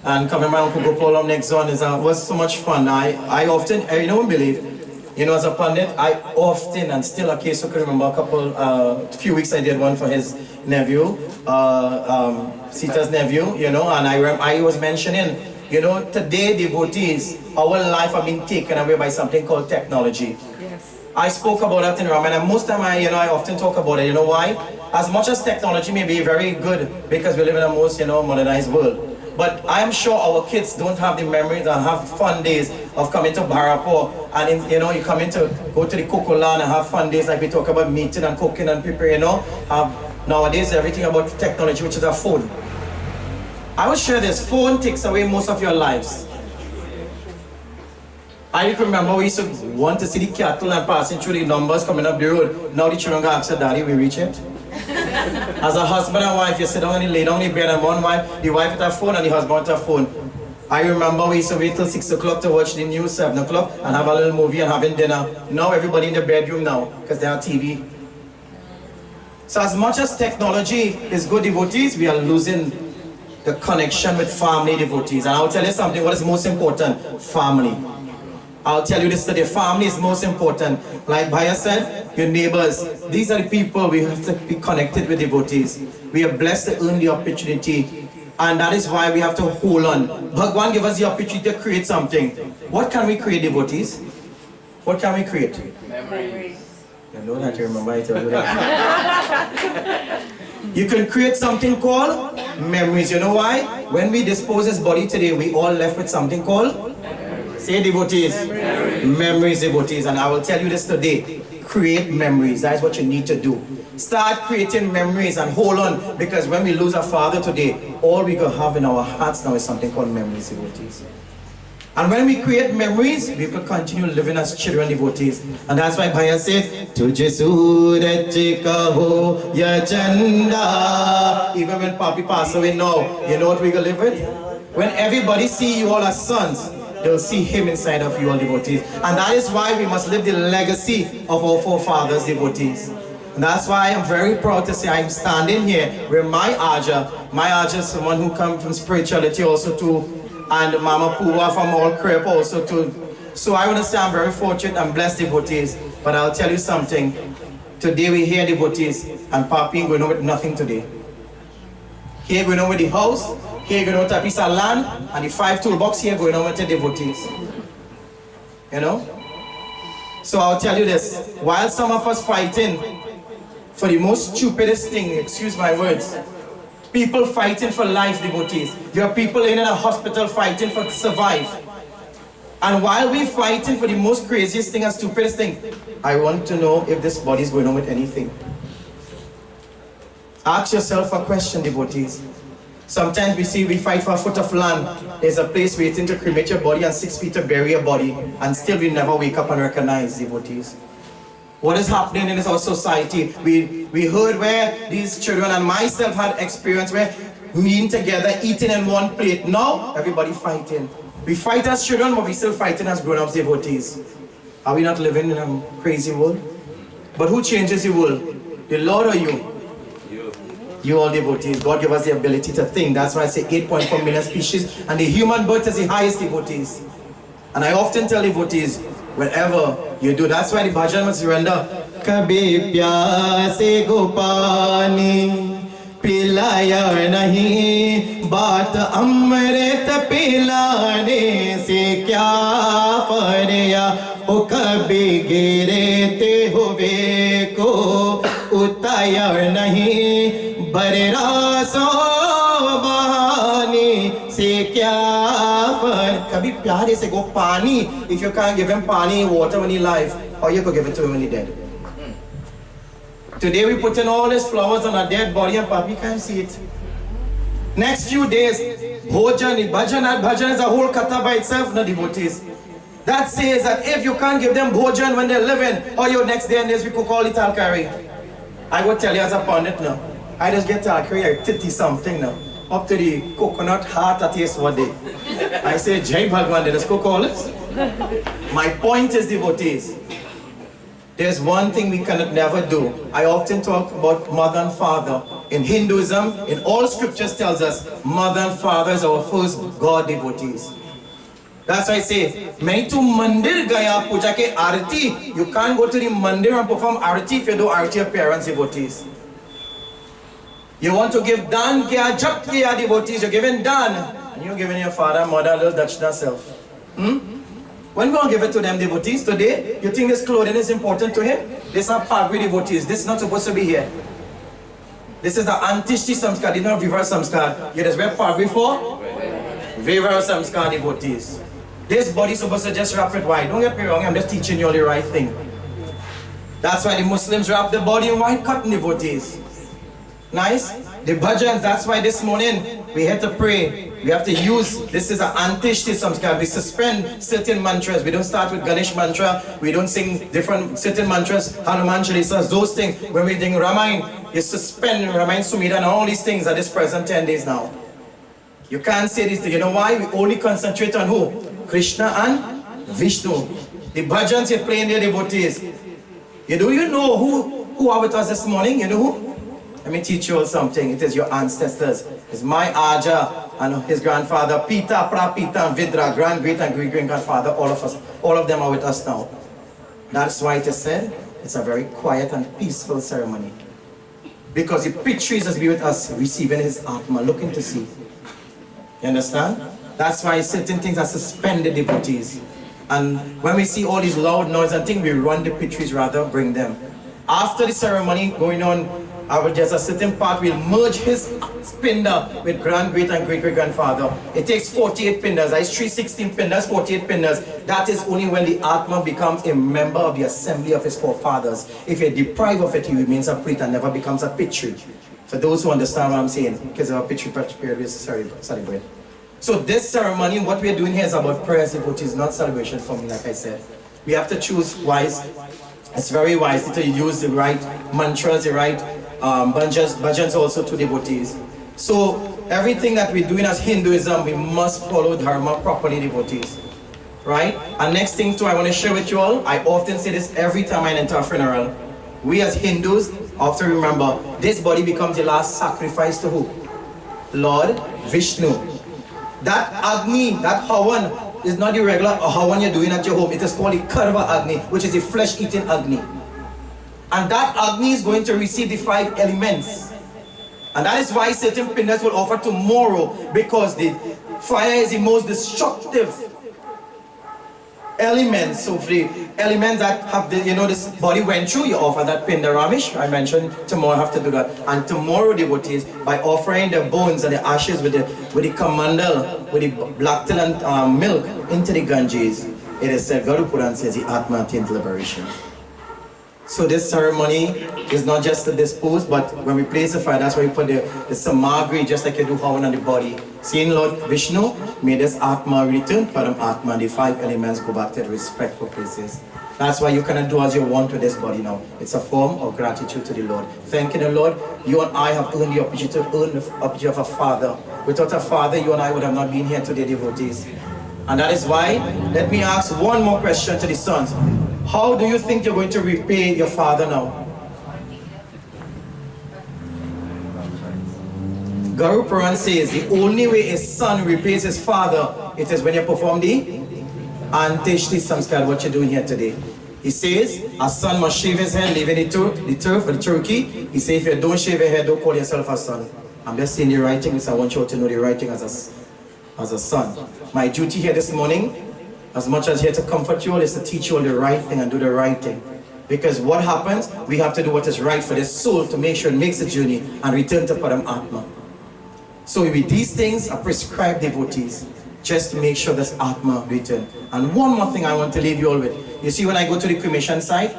G: And coming my Uncle Gopal next one was so much fun. I often, you don't believe, you know, as a pundit, I often, and still a case I can remember a few weeks I did one for his nephew, Sita's nephew, you know, and I was mentioning, you know, today devotees, our life have been taken away by something called technology. Yes. I spoke about that in Raman, and most time I often talk about it. You know why? As much as technology may be very good, because we live in a most, you know, modernized world. But I'm sure our kids don't have the memories and have fun days of coming to Bharapur and you know, you come in to go to the cocoa land and have fun days like we talk about meeting and cooking and preparing, you know. Nowadays everything about technology, which is a phone. I will share this. Phone takes away most of your lives. I remember we used to want to see the cattle and passing through the numbers coming up the road. Now the children go ask their daddy, we reach it. As a husband and wife, you sit down and you lay down in the bed and one wife, the wife with her phone and the husband with her phone. I remember we used to wait till 6 o'clock to watch the news, 7 o'clock, and have a little movie and having dinner. Now everybody in the bedroom now, because they have TV. So as much as technology is good, devotees, we are losing the connection with family, devotees. And I'll tell you something, what is most important? Family. I'll tell you this today, family is most important. Like Bhaiya said, your neighbors, these are the people we have to be connected with, devotees. We are blessed to earn the opportunity, and that is why we have to hold on. Bhagwan gave us the opportunity to create something. What can we create, devotees? What can we create?
J: Memories.
G: You know that you remember it. You can create something called memories. You know why? When we dispose his body today, we all left with something called, say devotees, memories, devotees. And I will tell you this today, create memories. That is what you need to do. Start creating memories and hold on, because when we lose our father today, all we can have in our hearts now is something called memories, devotees. And when we create memories, we can continue living as children, devotees. And that's why Bhaiya said, Tujhe suraj kaho ya chanda. Even when Papi passed away now, you know what we can live with? When everybody see you all as sons, they'll see him inside of you all, devotees. And that is why we must live the legacy of our forefathers, devotees. And that's why I'm very proud to say I'm standing here with my Aja. My Aja is someone who comes from spirituality also too, and Mama Puwa from all crep also too. So I want to say I'm very fortunate and blessed, devotees. But I'll tell you something. Today we hear devotees, and Papi going on with nothing today. Here going on with the house, here going on with a piece of land, and the 5 toolbox here going on with the devotees. You know? So I'll tell you this. While some of us fighting for the most stupidest thing, excuse my words, people fighting for life, devotees. There are people in a hospital fighting to survive. And while we're fighting for the most craziest thing and stupidest thing, I want to know if this body is going on with anything. Ask yourself a question, devotees. Sometimes we fight for a foot of land. There's a place waiting to cremate your body and 6 feet to bury your body, and still we never wake up and recognize, devotees. What is happening in our society? We heard where these children and myself had experience where meeting together, eating in one plate. Now, everybody fighting. We fight as children, but we still fighting as grown-ups, devotees. Are we not living in a crazy world? But who changes the world? The Lord or you? You all, devotees. God give us the ability to think. That's why I say 8.4 million species, and the human birth is the highest, devotees. And I often tell devotees, wherever you do, that's why the bhajan must render. Kabhi pyase ko pani pilaya nahi, baat amrit pilane se kya farya, o kabhi girete huve ko utaya nahi, barra so bahani se kya. Kabhi pyare se go pani. If you can't give him pani, water when he alive, how you could give it to him when he dead? Today we put in all these flowers on a dead body and Papi can't see it. Next few days, bhojan, bhajan is a whole katha by itself, no, devotees. That says that if you can't give them bhojan when they're living, or your next day and days we could call it talkari. I would tell you as a pundit now, I just get talkari, I titty something now. Up to the coconut heart that taste one day. I say, Jai Bhagwan, let us cook all this. My point is, devotees, there's one thing we cannot never do. I often talk about mother and father. In Hinduism, in all scriptures tells us, mother and father is our first God, devotees. That's why I say, main tu mandir gaya puja ke arati. You can't go to the mandir and perform arati if you do arati of parents, devotees. You want to give dan kya, jap kya, devotees, you're giving dan. And you're giving your father, mother, a little dachshund self. When we going to give it to them, devotees, today, you think this clothing is important to him? This is not pagri, devotees. This is not supposed to be here. This is the antishti samskar, this is not vivar samskar. You just wear pagri for? Vivar samskar, devotees. This body is supposed to just wrap it white. Don't get me wrong, I'm just teaching you all the right thing. That's why the Muslims wrap the body in white cotton, devotees. Nice? The bhajans, that's why this morning we had to pray. We have to use, this is an antishti samskar. We suspend certain mantras. We don't start with Ganesh mantra. We don't sing different certain mantras, Hanuman Chalisas, those things. When we sing Ramayana, you suspend Ramayana Sumida and all these things at this present 10 days now. You can't say this thing. You know why? We only concentrate on who? Krishna and Vishnu. The bhajans you're playing there, devotees. Do you know who are with us this morning? You know who? Let me teach you all something. It is your ancestors. It's my Aja and his grandfather, Pita, Prapita, and Vidra, great and great-grandfather, all of us. All of them are with us now. That's why it is said, it's a very quiet and peaceful ceremony. Because the Pitris is with us, receiving his Atma, looking to see. You understand? That's why certain things are suspended, devotees. And when we see all these loud noise and things, we run the Pitris rather, bring them. After the ceremony going on, there's a certain part we'll merge his pinder with grand, great, and great grandfather. It takes 48 pinders. That's 316 pinders, 48 pinders. That is only when the Atma becomes a member of the assembly of his forefathers. If you're deprived of it, he remains a priest and never becomes a pitri. For those who understand what I'm saying, because of a pitri period is celebrate. So this ceremony, what we're doing here is about prayers, which is not celebration for me, like I said. We have to choose wise. It's very wise to use the right mantras, the right bhajans also to devotees. So everything that we're doing as Hinduism, we must follow dharma properly, devotees. Right? And next thing too, I want to share with you all, I often say this every time I enter a funeral. We as Hindus have to remember, this body becomes the last sacrifice to who? Lord Vishnu. That Agni, that Havan, is not the regular Havan you're doing at your home. It is called the Karva Agni, which is the flesh-eating Agni. And that Agni is going to receive the 5 elements. And that is why certain pindars will offer tomorrow, because the fire is the most destructive elements. So the elements that have the, this body went through, you offer that pindaramish. I mentioned tomorrow I have to do that. And tomorrow, devotees, by offering the bones and the ashes with the kamandal, with the black till and milk into the Ganges, it is said, Garu Puran says the Atma attains liberation. So this ceremony is not just to dispose, but when we place the fire, that's where we put the samagri, just like you do Havan on the body. Saying, Lord Vishnu, may this Atma return, Param Atma, and the 5 elements go back to the respectful places. That's why you cannot do as you want with this body now. It's a form of gratitude to the Lord. Thanking the Lord, you and I have earned the opportunity to earn the opportunity of a father. Without a father, you and I would have not been here today, devotees. And that is why, let me ask one more question to the sons. How do you think you're going to repay your father now? Garu Puran says the only way a son repays his father, it is when you perform the Anteshti Samskar, what you're doing here today. He says a son must shave his head, leaving the turf or the turkey. He says if you don't shave your head, don't call yourself a son. I'm just saying the right thing, so I want you all to know the right thing as a son. My duty here this morning, as much as here to comfort you all, is to teach you all the right thing and do the right thing. Because what happens, we have to do what is right for the soul to make sure it makes the journey and return to Param Atma. So with these things are prescribed, devotees, just to make sure this Atma return. And one more thing I want to leave you all with. You see, when I go to the cremation site,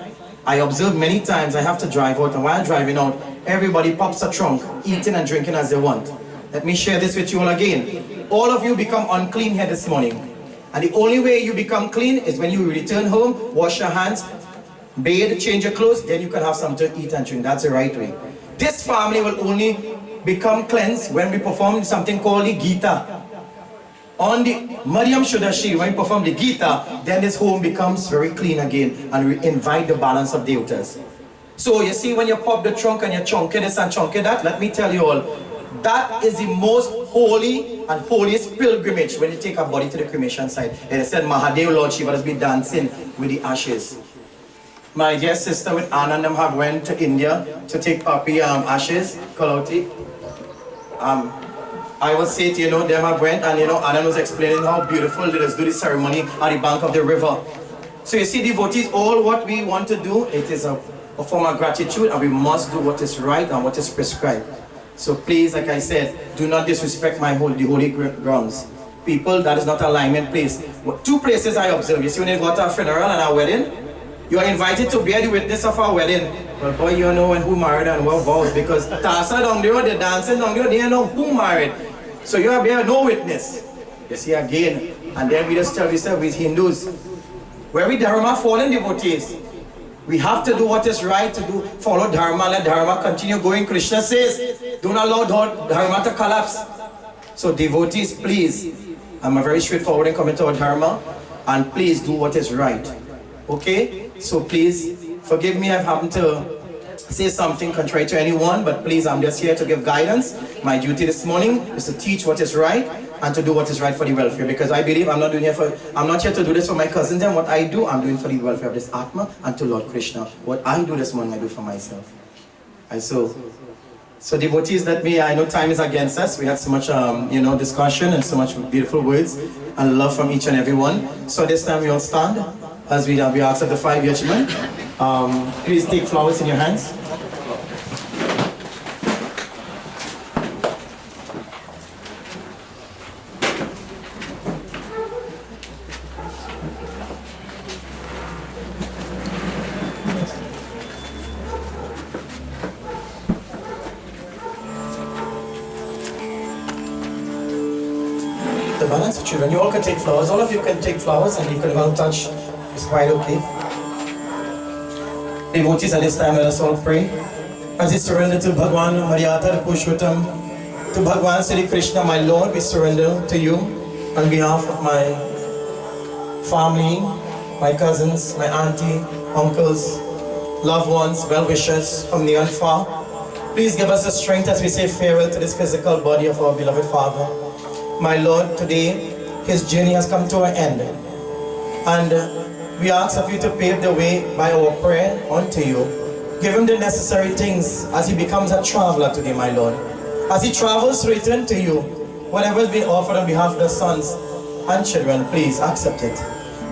G: I observe many times I have to drive out, and while driving out, everybody pops a trunk, eating and drinking as they want. Let me share this with you all again. All of you become unclean here this morning. And the only way you become clean is when you return home, wash your hands, bathe, change your clothes, then you can have something to eat and drink. That's the right way. This family will only become cleansed when we perform something called the Gita. On the Maryam Shudashi, when we perform the Gita, then this home becomes very clean again and we invite the balance of devatas. So you see, when you pop the trunk and you chunky this and chunky that, let me tell you all, that is the most holy and holiest pilgrimage when you take a body to the cremation site. And it said Mahadev Lord Shiva has been dancing with the ashes. My dear sister with Anna and them have went to India to take Papi ashes, Kalauti. I will say to you, them have went and Anna was explaining how beautiful they just do the ceremony at the bank of the river. So you see, devotees, all what we want to do, it is a form of gratitude, and we must do what is right and what is prescribed. So please, like I said, do not disrespect the holy grounds. People, that is not an alignment place. 2 places I observe. You see, when you go to a funeral and a wedding, you are invited to bear the witness of our wedding. Well, boy, you know when who married and who vowed, because Tasa down there, they're dancing down there, they don't know who married. So you are bear no witness. You see again, and then we just tell yourself, we're Hindus. Where we Dharma fallen devotees. We have to do what is right, to follow Dharma, let Dharma continue going. Krishna says, do not allow Dharma to collapse. So devotees, please, I'm a very straightforward in coming to our Dharma, and please do what is right. Okay? So please, forgive me, I haven't to say something contrary to anyone, but please, I'm just here to give guidance. My duty this morning is to teach what is right and to do what is right for the welfare, because I believe I'm not here to do this for my cousins, and what I do, I'm doing for the welfare of this Atma and to Lord Krishna. What I do this morning, I do for myself. And so devotees, I know time is against us. We had so much, discussion and so much beautiful words and love from each and every one. So this time we all stand as we ask of the 5 gentlemen. Please take flowers in your hands. the balance of children. You all can take flowers. All of you can take flowers and you can well touch. It's quite okay. Devotees, at this time, let us all pray. As we surrender to Bhagwan Maryata Pushwatam, to Bhagwan Sri Krishna, my Lord, we surrender to you on behalf of my family, my cousins, my auntie, uncles, loved ones, well-wishers from near and far. Please give us the strength as we say farewell to this physical body of our beloved Father. My Lord, today his journey has come to an end. And we ask of you to pave the way by our prayer unto you. Give him the necessary things as he becomes a traveler today, my Lord. As he travels to return to you, whatever has been offered on behalf of the sons and children, please accept it.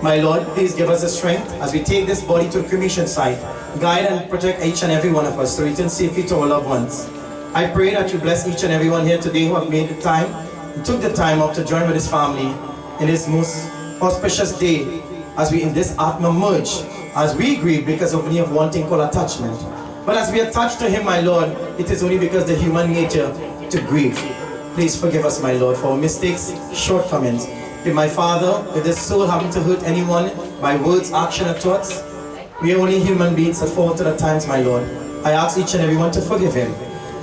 G: My Lord, please give us the strength as we take this body to the cremation site. Guide and protect each and every one of us to return safely to our loved ones. I pray that you bless each and everyone here today who have made the time, and took the time off to join with his family in this most auspicious day as we in this Atma merge, as we grieve because of only of one thing called attachment. But as we attach to him, my Lord, it is only because the human nature to grieve. Please forgive us, my Lord, for our mistakes, shortcomings. If my Father, if this soul happen to hurt anyone by words, action, or thoughts, we are only human beings that fall to the times, my Lord. I ask each and everyone to forgive him.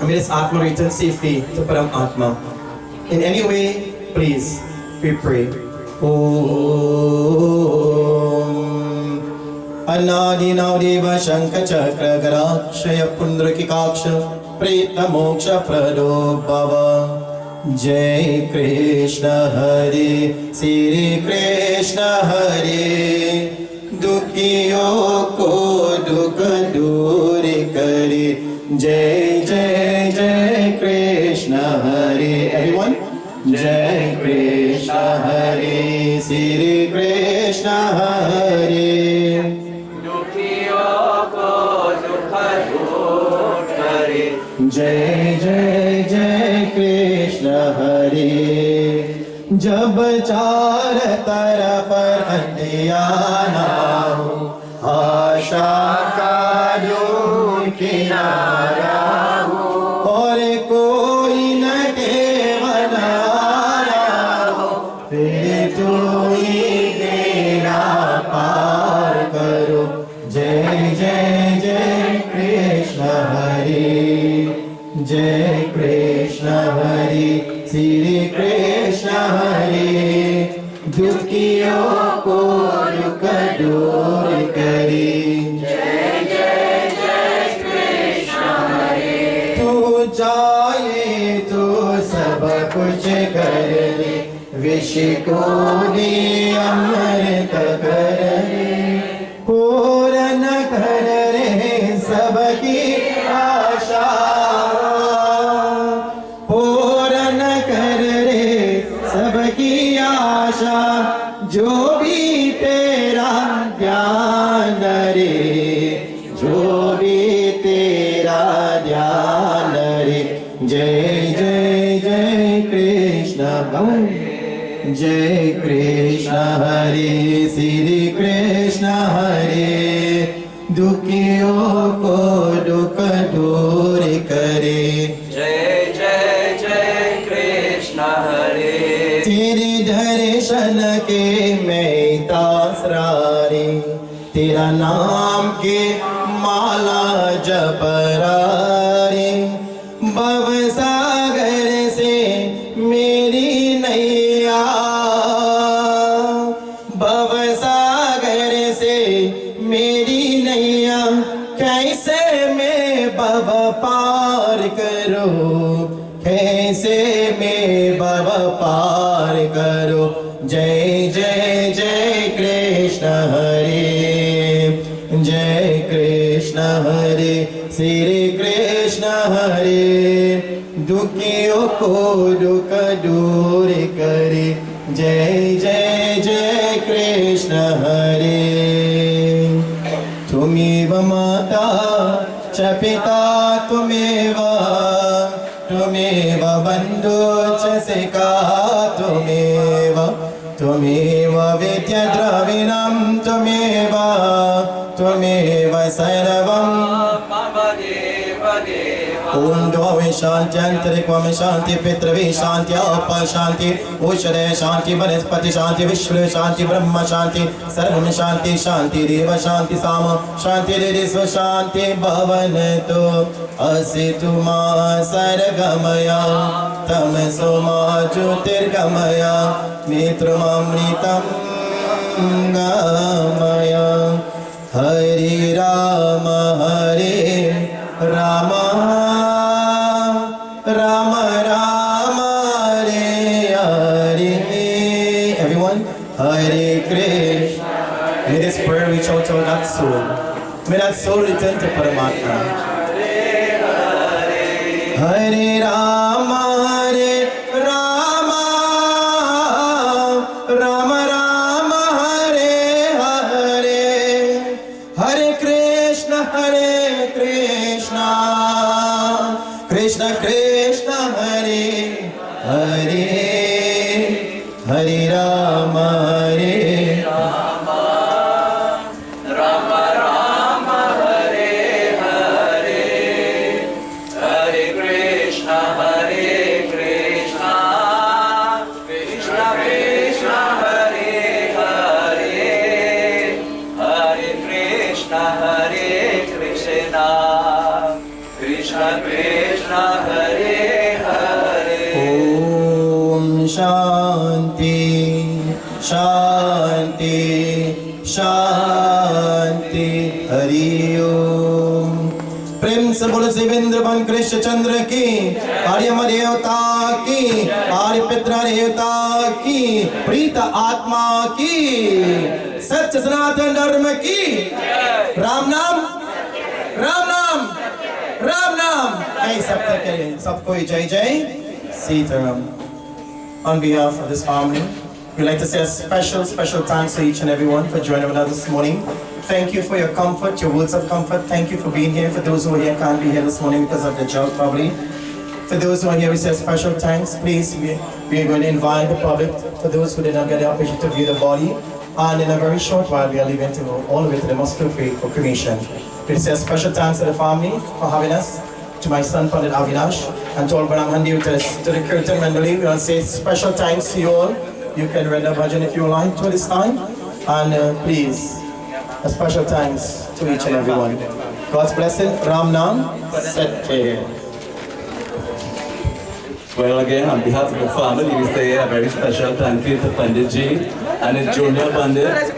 G: And may this Atma return safely to Param Atma. In any way, please, we pray. Om Anadi Naudeva Shankha Chakra Garakshaya Pundrakikaksha Preta Moksha Prado Bhava. Jai Krishna Hare, Sri Krishna Hare, Dukhiyo ko dukha duri kare. Jai Jai Jai Krishna Hare. Everyone, Jai Krishna Hare, Sri Krishna Hare.
A: Dukhiyo ko dukha duri kare.
G: Jai Jai Jai Krishna Hare. जब चार तरफ अंधियाना हो, आशा का जो किनारा हो, और कोई न केवल आया हो, फिर तू ही मेरा पार करो. जय जय जय कृष्ण हरे, जय कृष्ण हरे, श्री कृष्ण हरे. दुखियों को दुख दूर करे.
A: जय जय जय कृष्ण हरे.
G: तू चाहे तो सब कुछ कर ले, विष को भी अमृत कर ले. पूर्ण कर रे सबकी आशा, सबकी आशा. जो भी तेरा ध्यान रे, जो भी तेरा ध्यान रे. जय जय जय कृष्ण हरे, जय कृष्ण हरे, श्री कृष्ण हरे. दुखियों को दुख दूर करे.
A: जय जय जय कृष्ण हरे.
G: तेरे दर्शन के मैं तासरारे, तेरा नाम के माला जपरारे. भव सागर से मेरी नैया, भव सागर से मेरी नैया. कैसे मैं भव पार करूं, कैसे मैं भव पार करो. जय जय जय कृष्ण हरे, जय कृष्ण हरे, श्री कृष्ण हरे. दुखियों को दुख दूर करे. जय जय जय कृष्ण हरे. तुमेव माता च पिता तुमेव, तुमेव बन्धु च सखा तुमेव, तुमेव विद्या द्रविणं तुमेव, तुमेव सर्वं
A: मम देव
G: Om Dvame Shanti Antarikvame Shanti Pitrave Shanti Apa Shanti Ushare Shanti Vanaspati Shanti Vishnu Shanti Brahma Shanti Sarvam Shanti Shanti Deva Shanti Sama Shanti Dedisva Shanti Bhavanatu Asitu Ma Saragamaya Tamasoma Jyotirgamaya Mitramamritam Gamaya Hari Rama Hare Rama Rama Rama Hare Hare. Everyone, Hare Krishna. May this prayer reach out to that soul. May that soul return to Paramatma. Hare Rama Hare Rama Rama Rama Hare Hare. Hare Krishna Krishna Krishna Hare Hare. Hare Rama Hare Rama Rama Rama Hare Hare. Hare Krishna Krishna Krishna Hare Hare. Hare Krishna Krishna Krishna Hare Hare. Om Shanti Shanti Shanti Hari Om. प्रेम से बोलो शिवेंद्र बन कृष्ण चंद्र की, आर्यम देवता की, आर्य पितृ देवता की, प्रीत आत्मा की, सत्य सनातन धर्म की। राम नाम राम नाम राम नाम। ऐ सब करें, सबको जय जय Sitaram. On behalf of this family, we'd like to say a special thanks to each and everyone for joining us this morning. Thank you for your comfort, your words of comfort. Thank you for being here. For those who are here can't be here this morning because of the job probably. For those who are here, we say special thanks. Please, we are going to invite the public, for those who did not get the opportunity to view the body. And in a very short while, we are leaving to go all the way to the mosque for cremation. We say a special thanks to the family for having us, to my son, Pandit Avinash, and to all Baram Handiutas, to the Kirtan Mandali. We want to say special thanks to you all. You can render bhajan if you like to this time. And please, a special thanks to each and everyone. God's blessing. Ram Nam Sette.
F: Well, again, on behalf of the family, we say a very special thank you to Pandit Ji and his junior Pandit.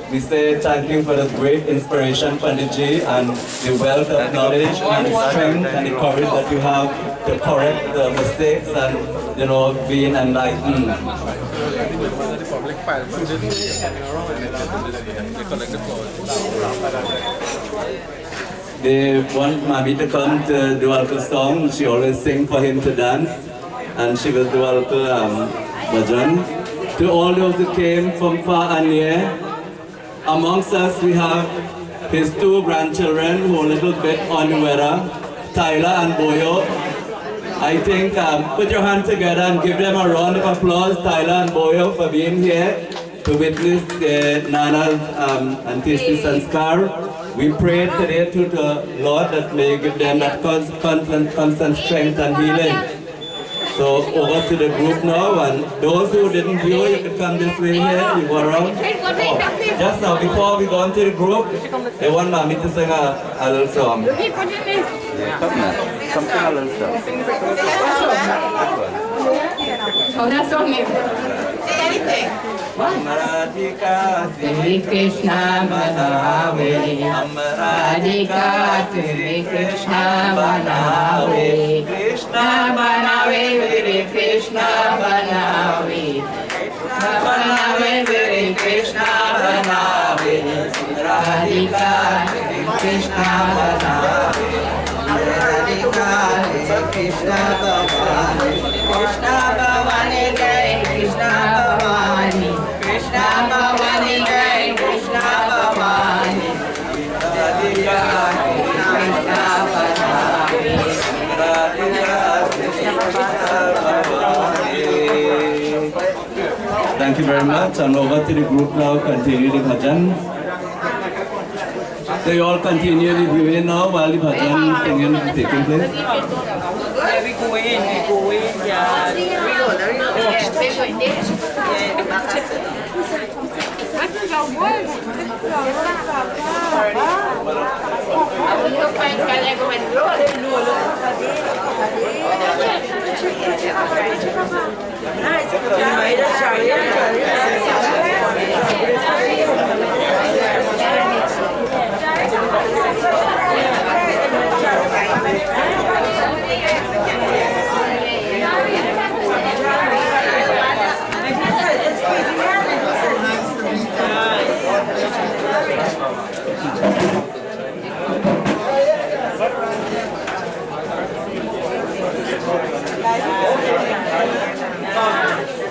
F: We say thank you for the great inspiration, Pandit Ji, and the wealth of knowledge and the strength and the courage that you have to correct the mistakes and, you know, being enlightened. They want Mami to come to do a song. She always sing for him to dance, and she will do a bhajan. To all those who came from far and near, amongst us we have his two grandchildren who are a little bit on the weather, Tyler and Boyo. I think put your hands together and give them a round of applause, Tyler and Boyo, for being here to witness Nana's Antisti Sanskar. We pray today to the Lord that may give them that constant strength and healing. So over to the group now, and those who didn't view, you can come this way here, you go around. Oh, just now, before we go into the group, they want Mami to sing a little song. Yeah, come sing a little song.
M: Oh, that song name. Say anything.
A: Radhika Sri Krishna Banave, Radhika Sri Krishna Banave, Krishna Banave, Sri Krishna Banave, Banave, Sri Krishna Banave, Radhika Sri Krishna Banave, Radhika Sri Krishna Banave, Krishna Bhavani Jai, Krishna Bhavani, Krishna Bhavani Jai, Krishna Bhavani, Radhika Krishna Bhavani, Radhika Krishna Bhavani.
F: Thank you very much, and over to the group now, continue the bhajan. So you all continue the viewing now while the bhajan singing is taking place?
A: We go in, yeah. We go, there we go.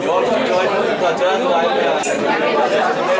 F: You also join the bhajan while we are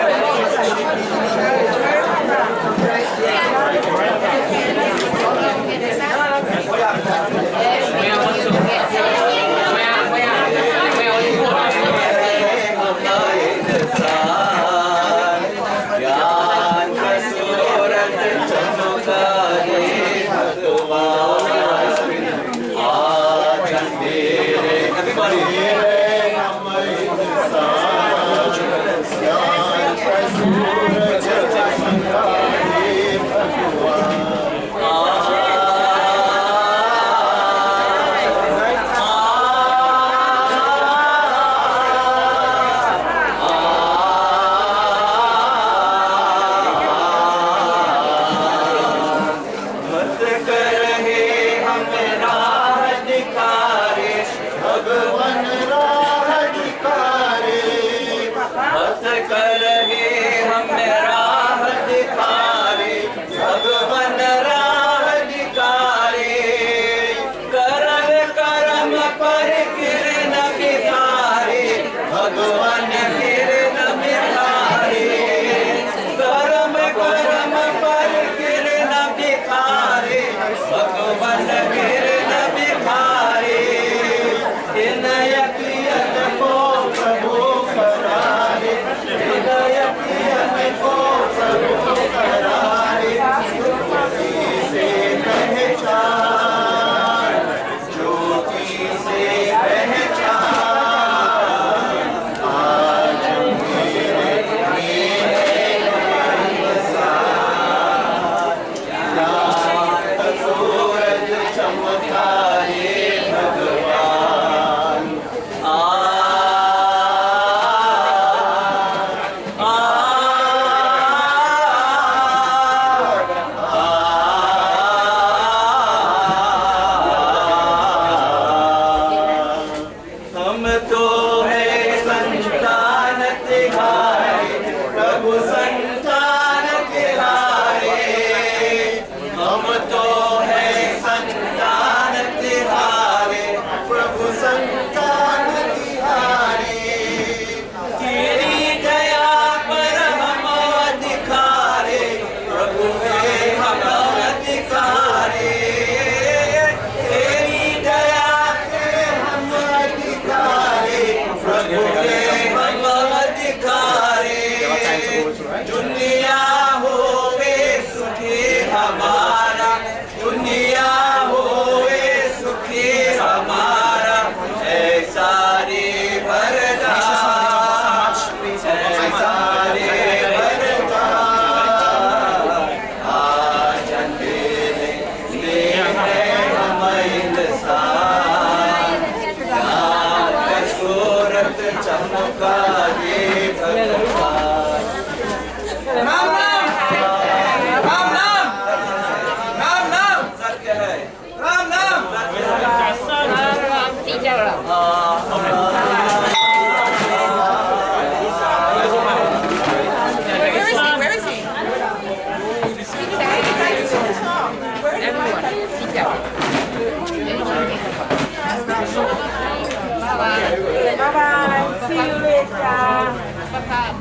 N: Bye-bye. See you later.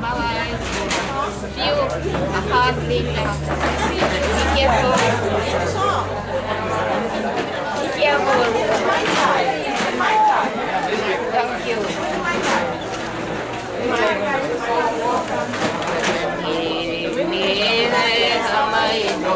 M: Bye-bye. See you. A hard break now. Be careful. Be careful. Thank you. Hãy subscribe cho kênh Ghiền Mì Gõ để không bỏ lỡ những video hấp dẫn.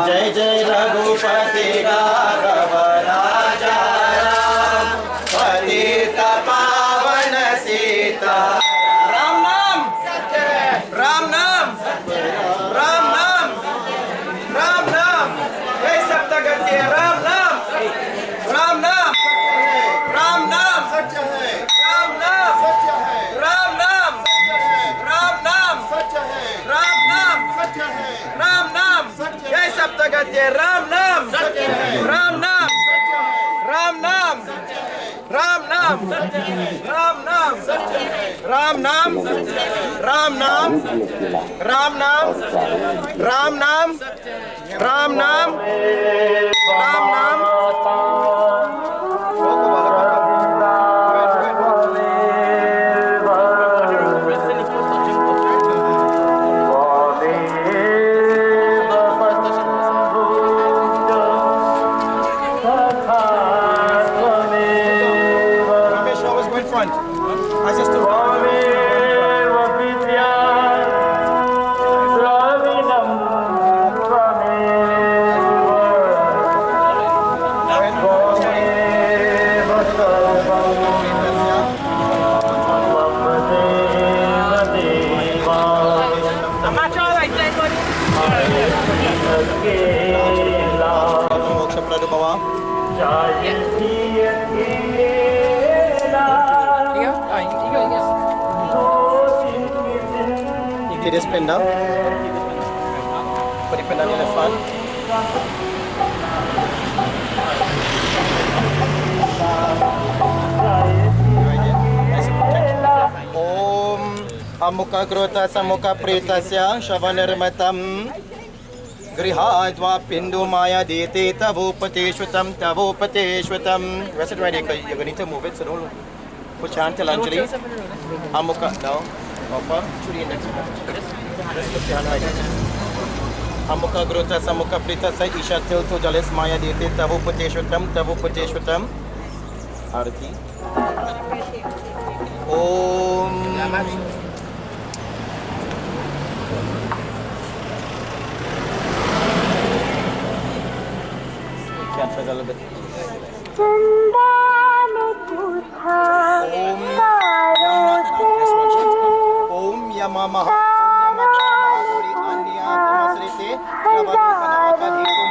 B: जय जय रघुपति राघव राजा राम पतित पावन सीता राम नाम राम नाम राम नाम राम नाम ये सप्तगति राम नाम राम नाम राम नाम सत्य है राम नाम सत्य है राम नाम राम नाम सत्य है राम नाम सत्य है राम नाम जय सप्तगति राम नाम राम नाम राम नाम राम नाम राम नाम राम नाम राम नाम राम नाम राम नाम राम नाम राम नाम It is pinned down. Put it pinned down in the front. Om Amukha Grota Samukha Pretasya Shavanirmatam Grihadva Pindu Maya Diti Tavupateshwatam Tavupateshwatam. Rest it right here, you're going to need to move it, so don't put your hand till Anjali. Amukha, now. Offer to the index finger. Just put your hand right here. Amukha Grota Samukha Pretasya Isha Til to Jalis Maya Diti Tavupateshwatam Tavupateshwatam. Arati. Om. Can't try a little bit. Om Yamama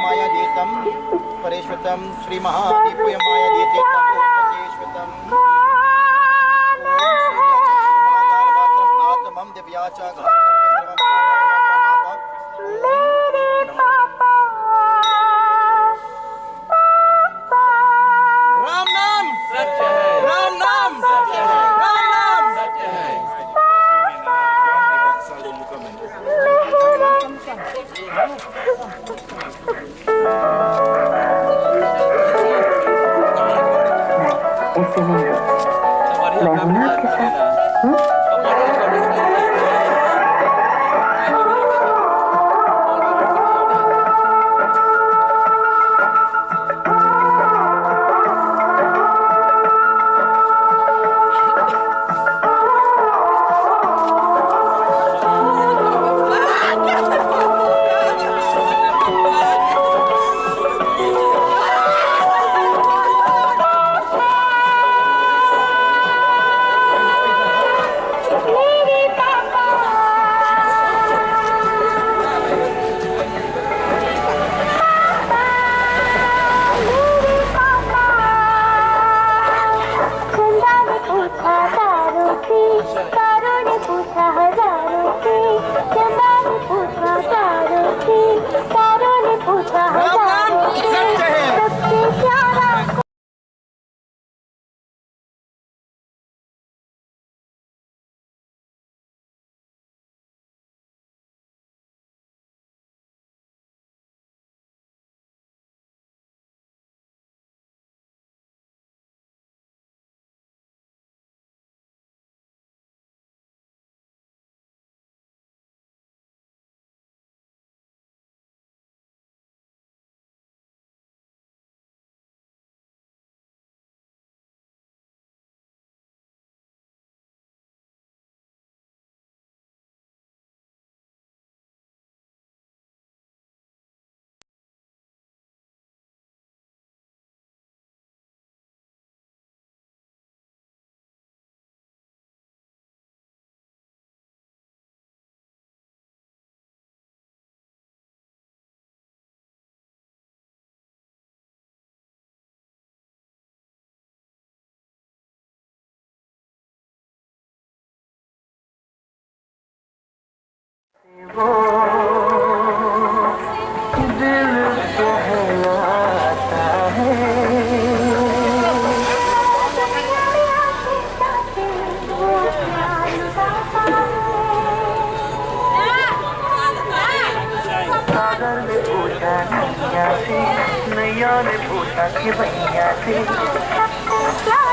B: Maya Detam Pareshwatam Sri Mahadipu Maya Dete Pareshwatam Atamam Devyacha Ram Nam Ram Nam Ram Nam
A: सागर ने पूछा नैया से, नैया ने पूछा कि भैया से